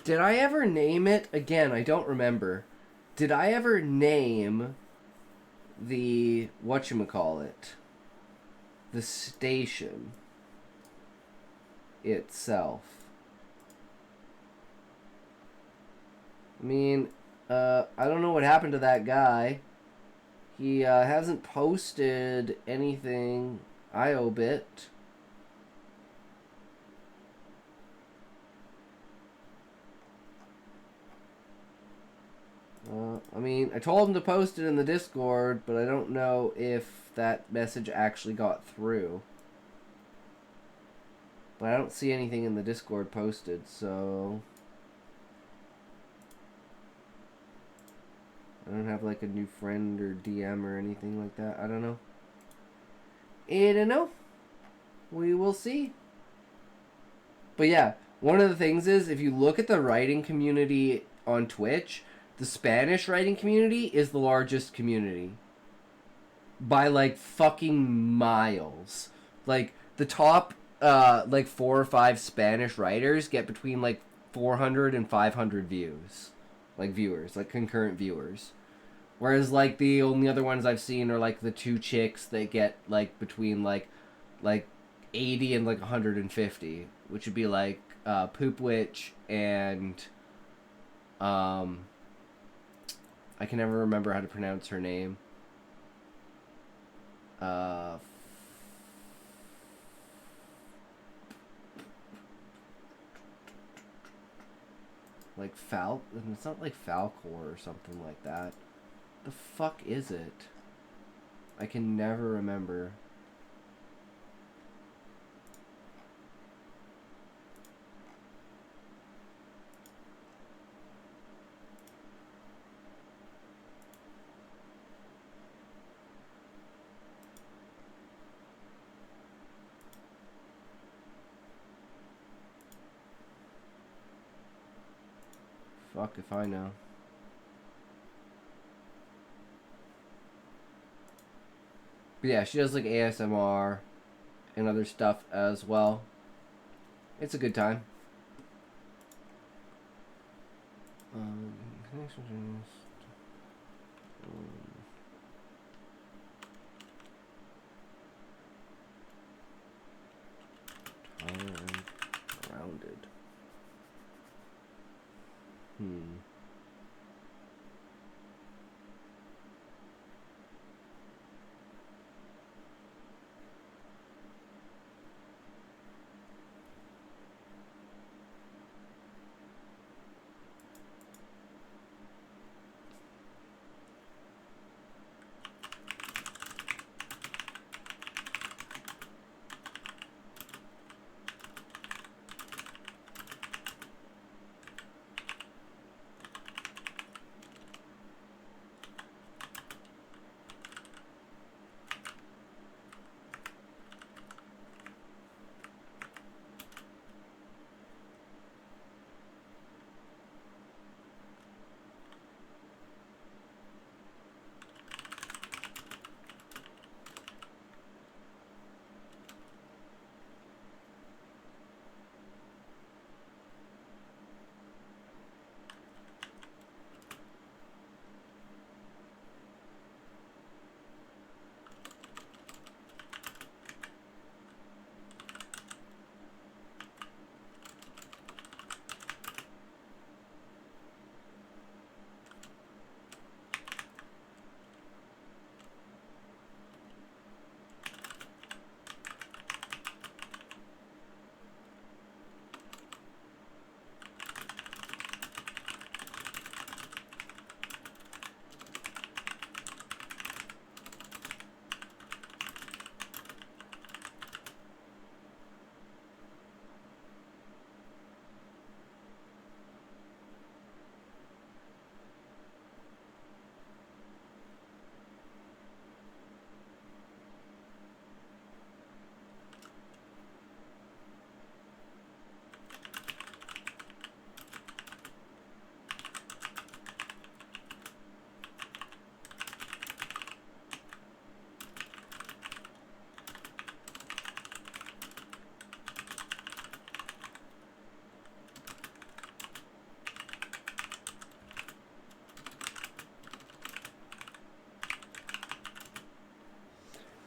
Did I ever name it? Again, I don't remember. Did I ever name the whatchamacallit? The station itself? I mean, I don't know what happened to that guy. He hasn't posted anything, IOBit. I mean, I told him to post it in the Discord, but I don't know if that message actually got through. But I don't see anything in the Discord posted, so... I don't have like a new friend or DM or anything like that. I don't know. I don't know. We will see. But yeah, one of the things is, if you look at the writing community on Twitch, the Spanish writing community is the largest community. By like fucking miles. Like the top like 4 or 5 Spanish writers get between like 400 and 500 views. Like viewers, like concurrent viewers. Whereas like the only other ones I've seen are like the 2 chicks that get like between like 80 and like 150, which would be like Poop Witch and I can never remember how to pronounce her name. Like it's not like Falcor or something like that. The fuck is it? I can never remember. Fuck if I know. But yeah, she does like ASMR and other stuff as well. It's a good time. Rounded.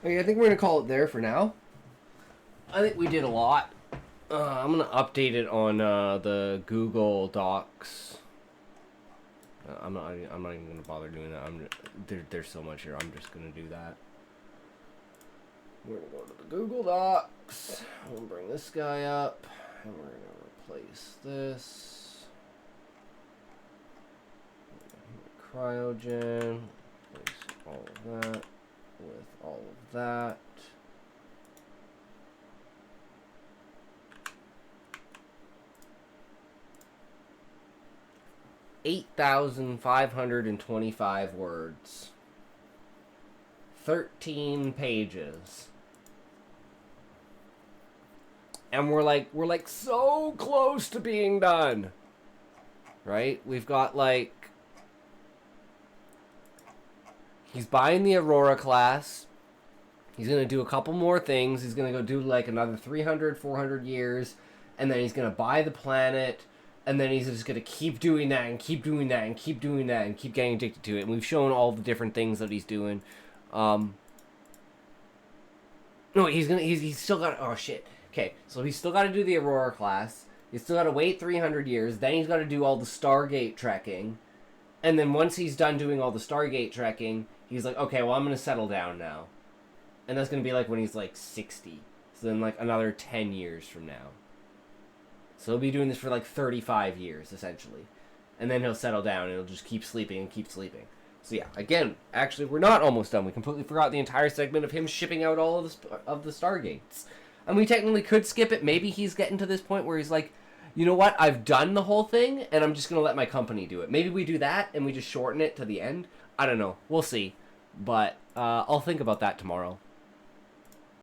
Okay, I think we're gonna call it there for now. I think we did a lot. I'm gonna update it on the Google Docs. I'm not even gonna bother doing that. There's so much here. I'm just gonna do that. We're gonna go to the Google Docs. I'm gonna bring this guy up, and we're gonna replace this. Cryogen. Replace all of that with all of that. $8,525 words. 13 pages. And we're like so close to being done. Right? We've got like, he's buying the Aurora class. He's going to do a couple more things. He's going to go do like another 300, 400 years. And then he's going to buy the planet. And then he's just going to keep doing that and keep doing that and keep doing that and keep getting addicted to it. And we've shown all the different things that he's doing. No, he's still got, oh shit. Okay, so he's still got to do the Aurora class. He's still got to wait 300 years. Then he's got to do all the Stargate trekking. And then once he's done doing all the Stargate trekking, he's like, okay, well, I'm going to settle down now. And that's going to be like when he's like 60. So then like another 10 years from now. So he'll be doing this for like 35 years, essentially. And then he'll settle down and he'll just keep sleeping and keep sleeping. So yeah, again, actually, we're not almost done. We completely forgot the entire segment of him shipping out all of the Stargates. And we technically could skip it. Maybe he's getting to this point where he's like, you know what? I've done the whole thing, and I'm just going to let my company do it. Maybe we do that, and we just shorten it to the end. I don't know. We'll see. But I'll think about that tomorrow.